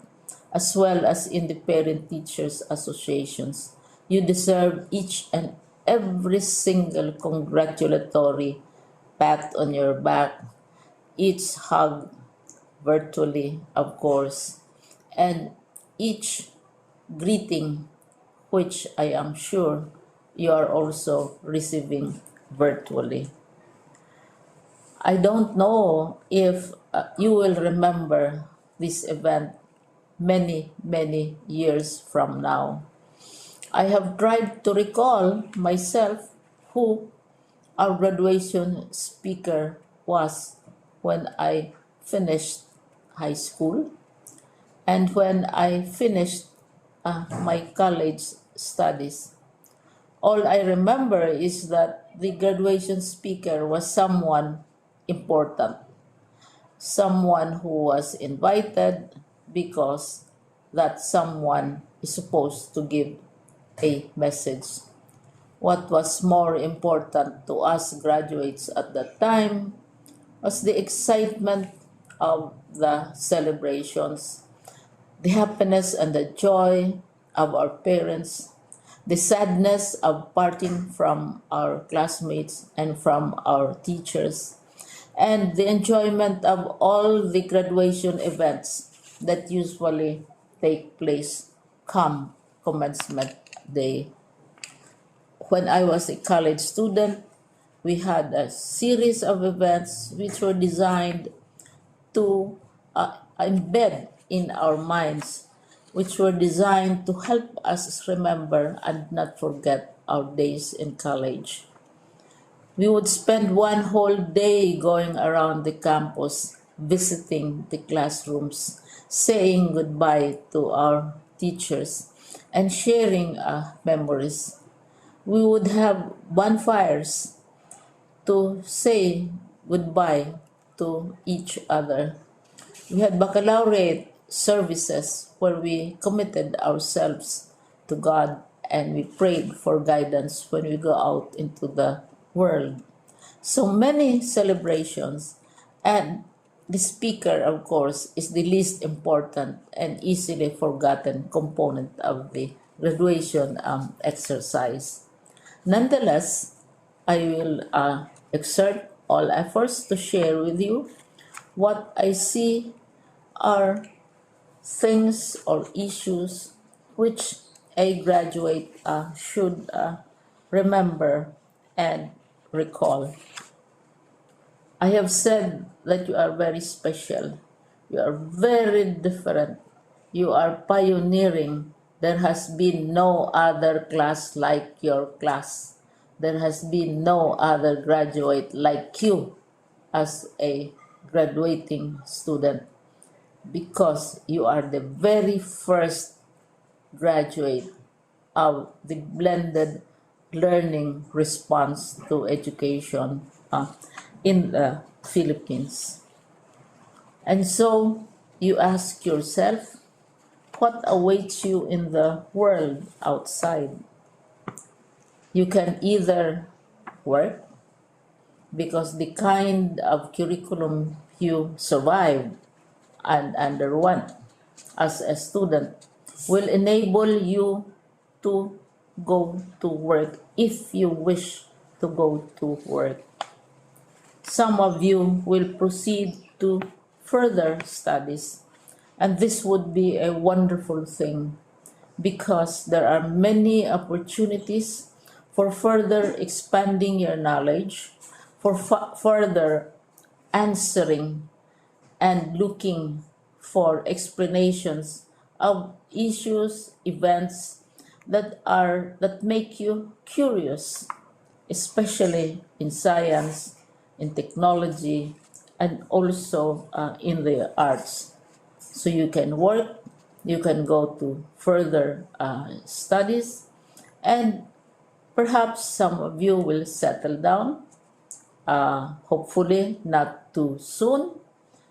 as well as in the parent teachers associations. You deserve each and every single congratulatory pat on your back, each hug virtually, of course, and each greeting, which I am sure you are also receiving virtually. I don't know if you will remember this event many, many years from now. I have tried to recall myself who our graduation speaker was when I finished high school and when I finished my college studies. All I remember is that the graduation speaker was someone important, someone who was invited because that someone is supposed to give a message. What was more important to us graduates at that time was the excitement of the celebrations, the happiness and the joy of our parents, the sadness of parting from our classmates and from our teachers, and the enjoyment of all the graduation events that usually take place come commencement day. When I was a college student, we had a series of events which were designed to embed in our minds, which were designed to help us remember and not forget our days in college. We would spend one whole day going around the campus, visiting the classrooms, saying goodbye to our teachers, and sharing memories. We would have bonfires to say goodbye to each other. We had baccalaureate services where we committed ourselves to God and we prayed for guidance when we go out into the world. So many celebrations, and the speaker, of course, is the least important and easily forgotten component of the graduation exercise. Nonetheless, I will exert all efforts to share with you what I see are things or issues which a graduate should remember and recall. I have said that you are very special. You are very different. You are pioneering. There has been no other class like your class. There has been no other graduate like you as a graduating student because you are the very first graduate of the blended learning response to education in the Philippines. And so you ask yourself, what awaits you in the world outside? You can either work because the kind of curriculum you survived and underwent as a student will enable you to go to work if you wish to go to work. Some of you will proceed to further studies, and this would be a wonderful thing because there are many opportunities for further expanding your knowledge, for further answering and looking for explanations of issues, events that make you curious, especially in science, in technology, and also in the arts. So you can work, you can go to further studies, and perhaps some of you will settle down, hopefully not too soon,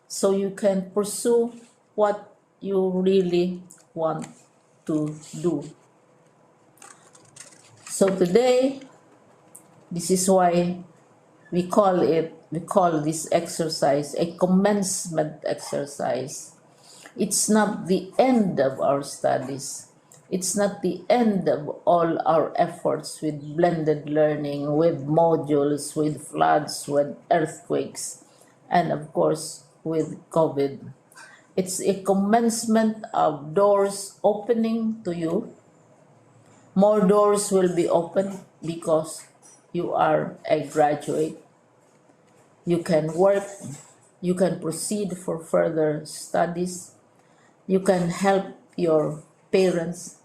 so you can pursue what you really want to do. So today, this is why we call this exercise a commencement exercise. It's not the end of our studies. It's not the end of all our efforts with blended learning, with modules, with floods, with earthquakes, and of course with COVID. It's a commencement of doors opening to you. More doors will be opened because you are a graduate. You can work, you can proceed for further studies, you can help your parents,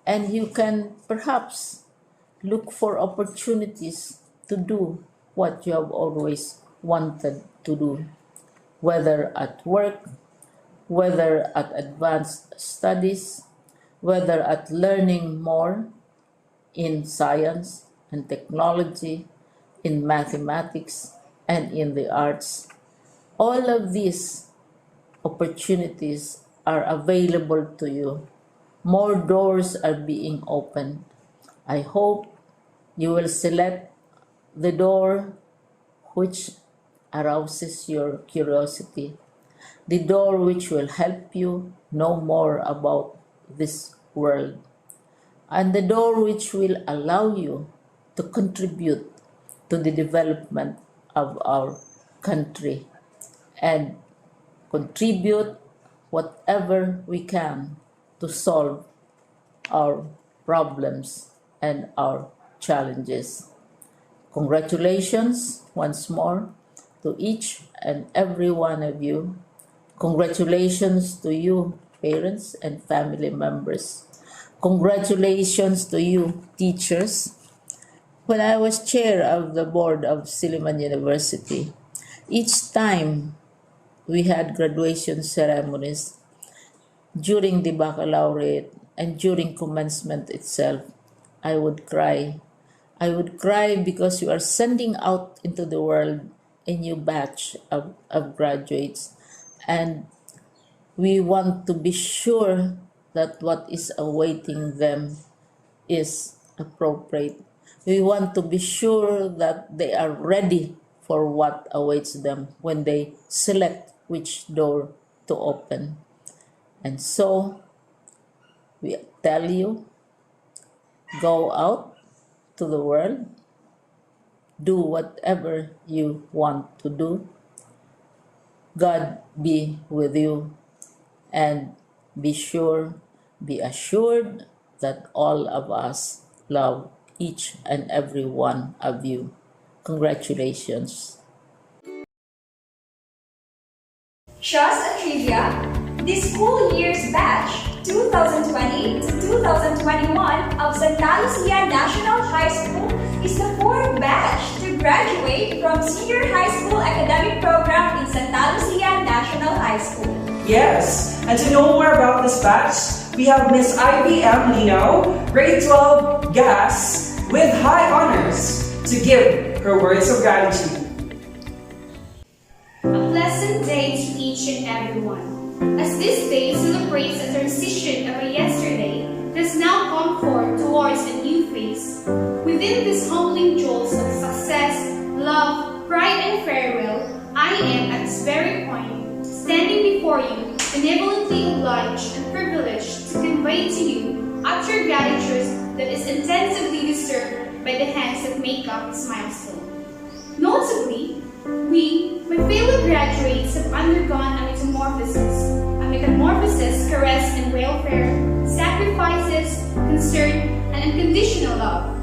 and you can perhaps look for opportunities to do what you have always wanted to do, whether at work, whether at advanced studies, whether at learning more in science and technology, in mathematics, and in the arts. All of these opportunities are available to you. More doors are being opened. I hope you will select the door which arouses your curiosity, the door which will help you know more about this world, and the door which will allow you to contribute to the development of our country and contribute whatever we can to solve our problems and our challenges. Congratulations once more to each and every one of you. Congratulations to you, parents and family members. Congratulations to you, teachers. When I was chair of the board of Slnhs University, each time we had graduation ceremonies, during the baccalaureate and during commencement itself, I would cry. I would cry because you are sending out into the world a new batch of graduates, and we want to be sure that what is awaiting them is appropriate. We want to be sure that they are ready for what awaits them when they select which door to open. And so we tell you, go out to the world, do whatever you want to do. God be with you, and be assured that all of us love each and every one of you. Congratulations. Just a trivia, this school year's batch 2020 to 2021 of Santa Lucia National High School is the fourth batch to graduate from Senior High School Academic Program in Santa Lucia National High School. Yes, and to know more about this batch, we have Miss IBM Lino, grade 12 GAS, with high honors, to give her words of gratitude. A pleasant day to each and everyone. As this day celebrates a transition of a yesterday that's now come forward towards a new phase. Within these humbling jewels of success, love, pride, and farewell, I am at this very point, standing before you, benevolently obliged and privileged to convey to you utter gratitude that is intensively deserved by the hands that make up this milestone. Notably, we, my fellow graduates, have undergone a metamorphosis caressed in welfare, sacrifices, concern, and unconditional love.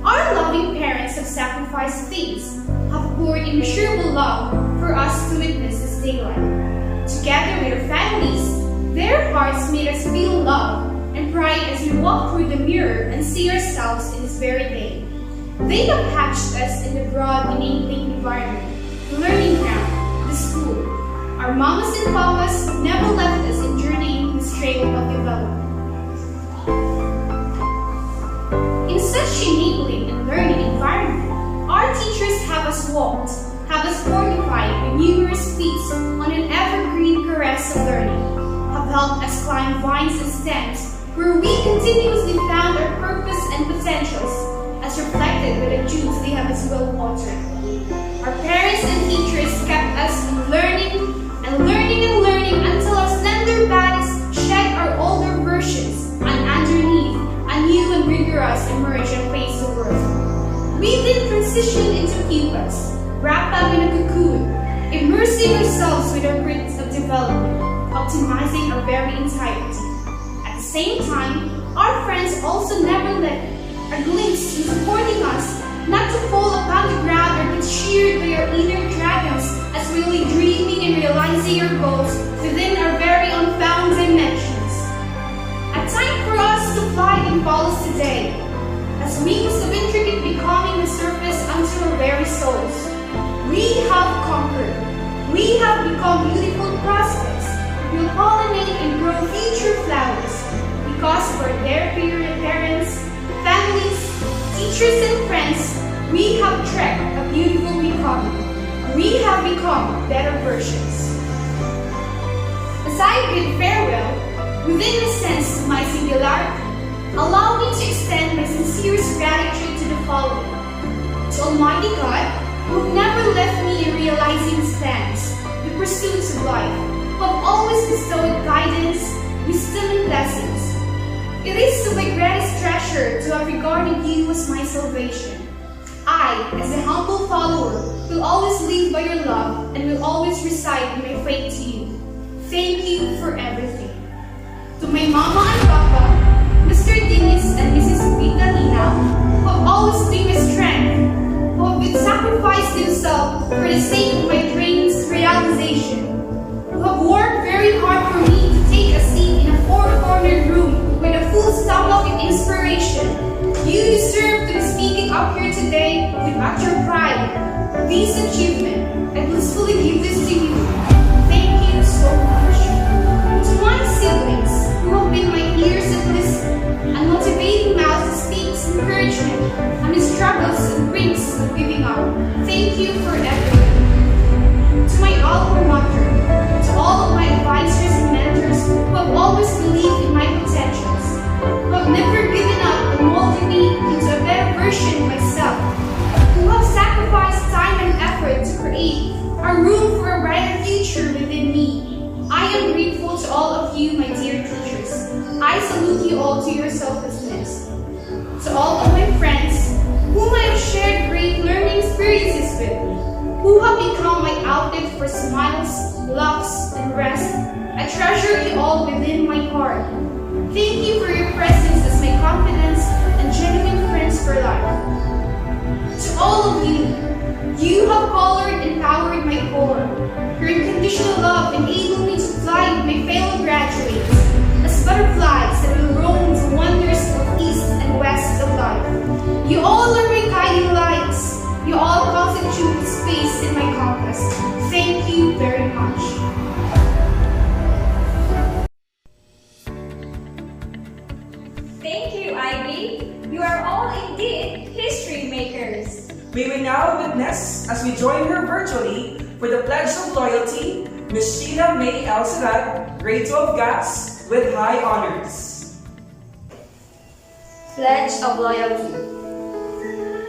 Our loving parents have sacrificed things, have poured immeasurable love for us to witness this daylight. Together with our families, their hearts made us feel love and pride as we walk through the mirror and see ourselves in this very day. They have hatched us in the broad, enabling environment, the learning ground, the school. Our mamas and papas never left us in journeying this trail of development. In such enabling and learning environment, our teachers have us walked, have us fortified with numerous feats on an evergreen caress of learning, have helped us climb vines and stems where we continuously found our purpose and potentials, as reflected by the dews they have as well watered. Our parents and teachers kept us learning and learning and learning until our slender bodies shed our older versions, and underneath, a new and rigorous emerge and face the world. We then transitioned into pupas, wrapped up in a cocoon, immersing ourselves with our grits of development, optimizing our very entirety. At the same time, our friends also never let our glimpse in supporting us, not to fall upon the ground or get sheared by our inner dragons as we lay dreaming and realizing our goals within our very unfound dimensions. A time for us to fly and follow today, as wings of intricate becoming the surface unto our very souls. We have conquered. We have become beautiful prospects. We will pollinate and grow future flowers because for their parents, families, teachers, and friends, we have trekked a beautiful becoming. We have become better versions. As I bid farewell, within the sense of my singularity, allow me to extend my sincerest gratitude to the following. To Almighty God, who have never left me in realizing His plans, the pursuits of life, who have always bestowed guidance, wisdom, and blessings. It is of my greatest treasure to have regarded you as my salvation. I, as a humble follower, will always live by your love and will always recite my faith to you. Thank you for everything. To my mama and papa, Mr. Dennis and Mrs. Vitalina, who have always been my strength, who have been sacrificed themselves for the sake of my dreams' realization, who have worked very hard for me to take a seat in a four-cornered room with a full stomach of inspiration. You deserve to be speaking up here today with utter pride. This achievement, I blissfully give this to you. Thank you so much. To my siblings, who have been my ears that listen, and motivating mouths that speaks encouragement, and the struggles and brings of giving up. Thank you for everything. To my alma mater, to all of my advisors and mentors who have always believed in my potentials, who have never given up and molded me into a better version of myself, who have sacrificed time and effort to create a room for a brighter future within me. I am grateful to all of you, my dear teachers. I salute you all to your selflessness. To all of my friends, whom I have shared great learning experiences with, who have become my outlet for smiles, laughs, and rest, I treasure you all within my heart. Thank you for your presence as my confidence and genuine friends for life. To all of you, you have colored and powered my core. Your unconditional love enabled me to fly with my fellow graduates as butterflies that will roam the wonders of east and west of life. You all are my guiding lights. You all constitute the space in my compass. Thank you very much. Thank you, Ivy. You are all indeed history makers. May we now witness, as we join her virtually, for the Pledge of Loyalty, Ms. Sheila May El Sadat, Grade 12 GAS, with high honors. Pledge of Loyalty.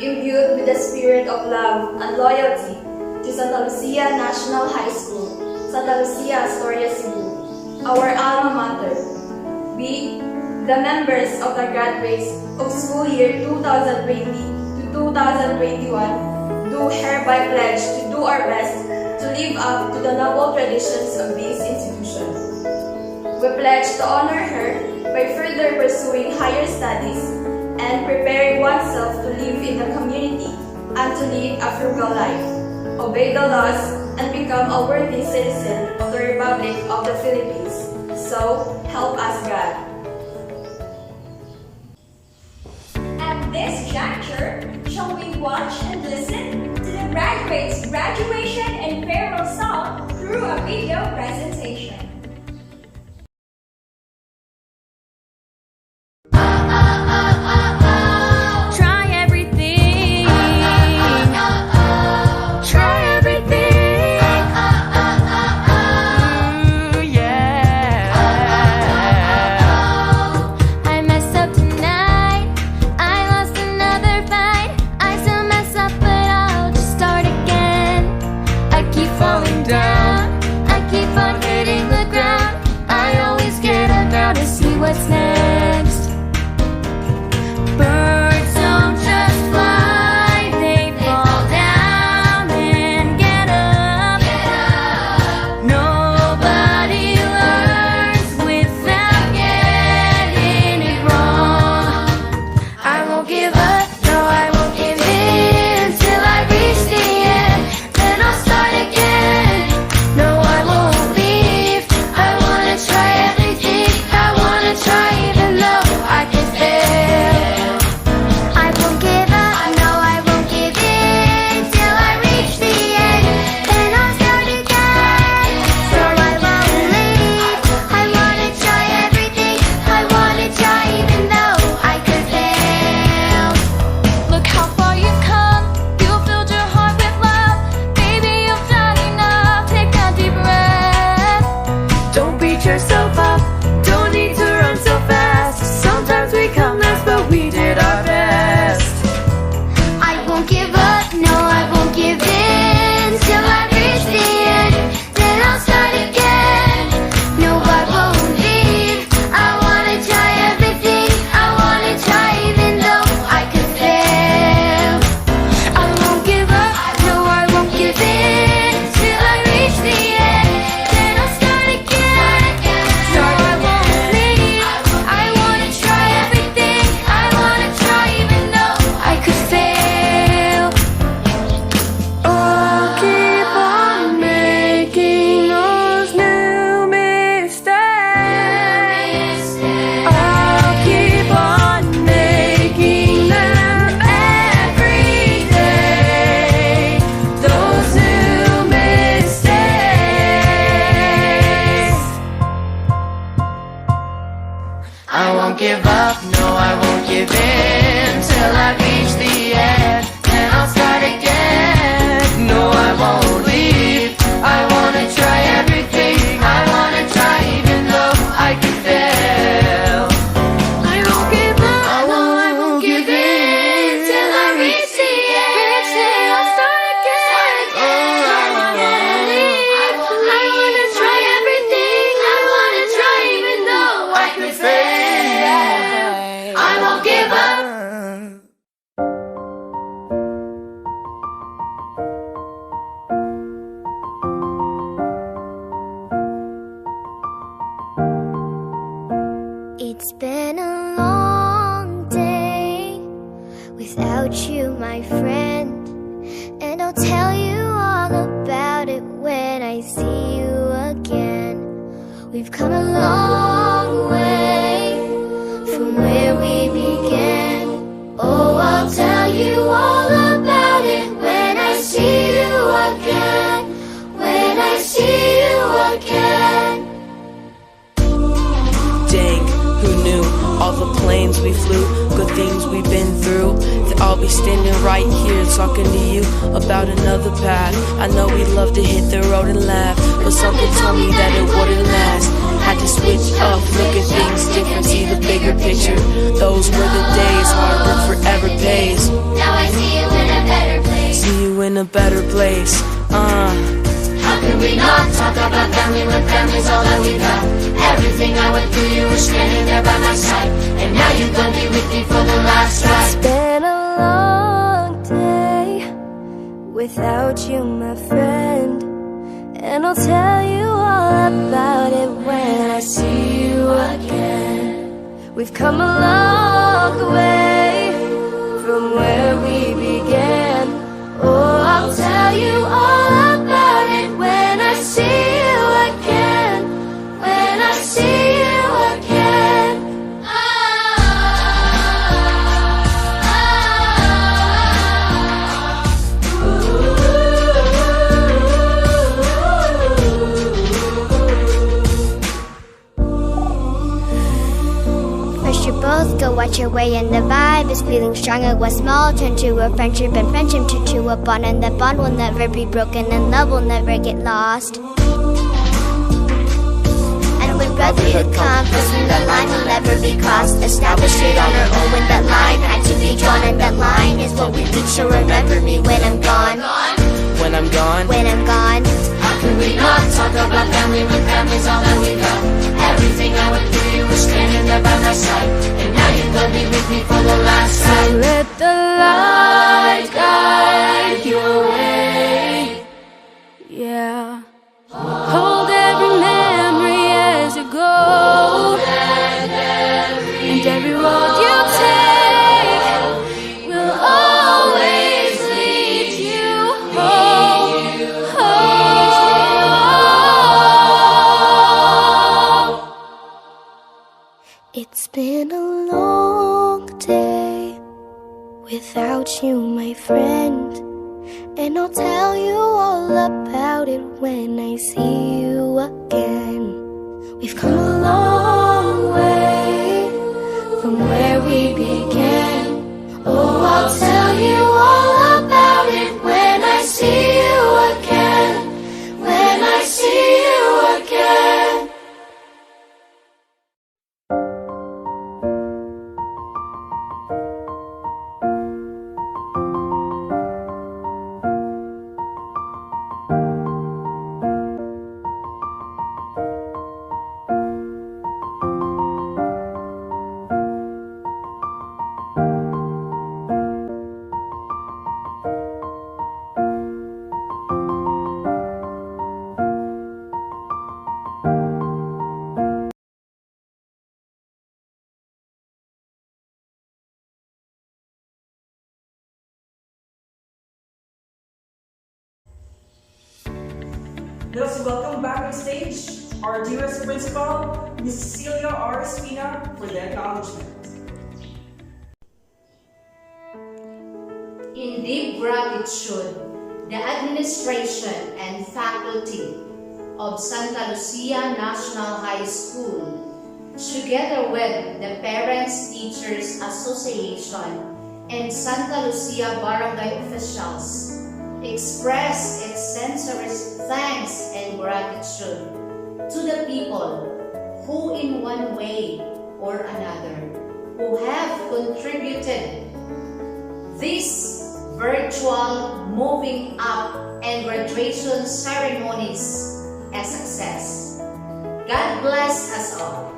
Imbued with the spirit of love and loyalty to Santa Lucia National High School, Santa Lucia, Astoria, Cebu, our alma mater. We, the members of the graduates of school year 2020 to 2021, do hereby pledge to do our best to live up to the noble traditions of this institution. We pledge to honor her by further pursuing higher studies and preparing oneself to live in the community and to lead a frugal life, obey the laws, and become a worthy citizen of the Republic of the Philippines. So, help us God. At this juncture, shall we watch and listen to the graduates' graduation and farewell song through a video presentation. Try everything. Try everything. Ooh, yeah. I messed up tonight. I lost another fight. I still mess up, but I'll just start again. I keep falling down. I keep on hitting the ground. I always get up now to see what's next. Birds don't just fly, they fall down and get up. Nobody learns without getting it wrong. I won't give up, no I won't give in till I reach the end. Then I'll start again. No, I won't leave. I wanna try everything. I wanna try even though I can fail. I won't give up, no I won't give in till I reach the end. Then I'll start again. No, I won't leave. I wanna try everything. I wanna try even though I could fail. Look how far you've come. You filled your heart with love. Baby, you've done enough. Take a deep breath. Don't beat yourself up. Don't need to run so fast. Sometimes we come last, but we did our best. I won't give up, no I won't give in till I reach the end. Then I'll start again. No, I won't leave. I wanna try everything. I wanna try even though I could fail. I won't give up, no I won't give in till I reach the end. Then I'll start again. No, I won't leave. I wanna try everything. I wanna try even though I could fail. I'll keep on making those new mistakes. I'll keep on making them every day. Those new mistakes. I won't give up, no I won't give in till I reach the end. Then I'll start again. No, I won't leave. I wanna try everything. I wanna try even though I can fail. I won't give up, no I won't give in till I reach the end. I'll start again. I won't leave. I wanna try everything. I wanna try even though I could fail. I won't give up. It's been a long day without you, my friend, and I'll tell you all about it when I see you again. We've come a long way from where we began. Oh, I'll tell you all about it when I see you again. When I see you again. Dang, who knew all the planes we flew, good things we've been through, that I'll be standing right here talking to you about another path. I know we love to hit the road and laugh, but something told me that it wouldn't last. Had to switch up, look at things different, see the bigger picture. Those were the days, hard work forever pays. Now I see you in a better place. See you in a better place. How could we not talk about family when family's all that we got? Everything I went through, you were standing there by my side, and now you're gonna be with me for the last ride. It's been a long day without you, my friend, and I'll tell you all about it when I see you again. We've come a long way from where we began. Oh, I'll tell you all about it when I see you again. When I see you again. way and the vibe is feeling stronger. What's small turn to a friendship and friendship turn to a bond, and that bond will never be broken and love will never get lost. And when brotherhood comes, then the line will never be crossed. Established it on our own when that line had to be drawn, and that line is what we reach. So remember me when I'm gone. When I'm gone, When I'm gone. How can we not talk about family when family's all that we got? Everything I went through, you were standing there by my side, and now you're gonna be with me for the last time. So let the light guide your way. Yeah. Hold every memory as you go, and every road you take will always lead you home. It's been a long day without you, my friend, and I'll tell you all about it when I see you again. We've come a long way from where we began. Oh, I'll tell you all about it when I see you again. When I see you again. Let us welcome back on stage our dearest principal, Ms. Cecilia R. Espina, for the acknowledgement. In deep gratitude, the administration and faculty of Santa Lucia National High School, together with the Parents Teachers Association and Santa Lucia Barangay officials, express its sincerest thanks and gratitude to the people who in one way or another who have contributed this virtual moving up and graduation ceremonies a success. God bless us all.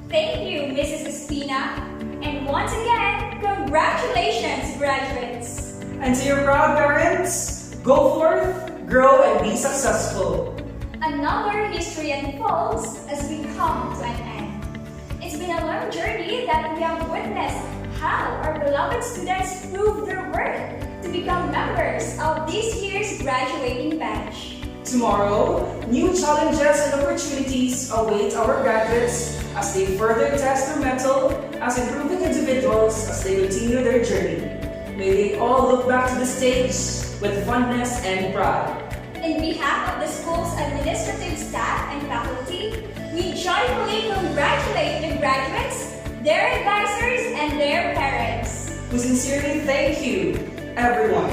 Thank you, Mrs. Espina. And once again, congratulations, graduates. And to your proud parents, go forth, grow, and be successful. Another history unfolds as we come to an end. It's been a long journey that we have witnessed how our beloved students prove their worth to become members of this year's graduating batch. Tomorrow, new challenges and opportunities await our graduates as they further test their mettle as improving individuals as they continue their journey. May they all look back to the stage with fondness and pride. In behalf of the school's administrative staff and faculty, we joyfully congratulate the graduates, their advisors, and their parents. We sincerely thank you, everyone,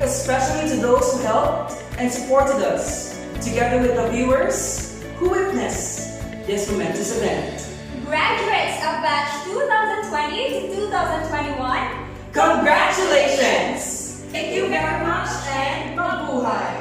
especially to those who helped and supported us, together with the viewers who witnessed this momentous event. Graduates of batch 2020 to 2021, congratulations! Thank you very much and mabuhay!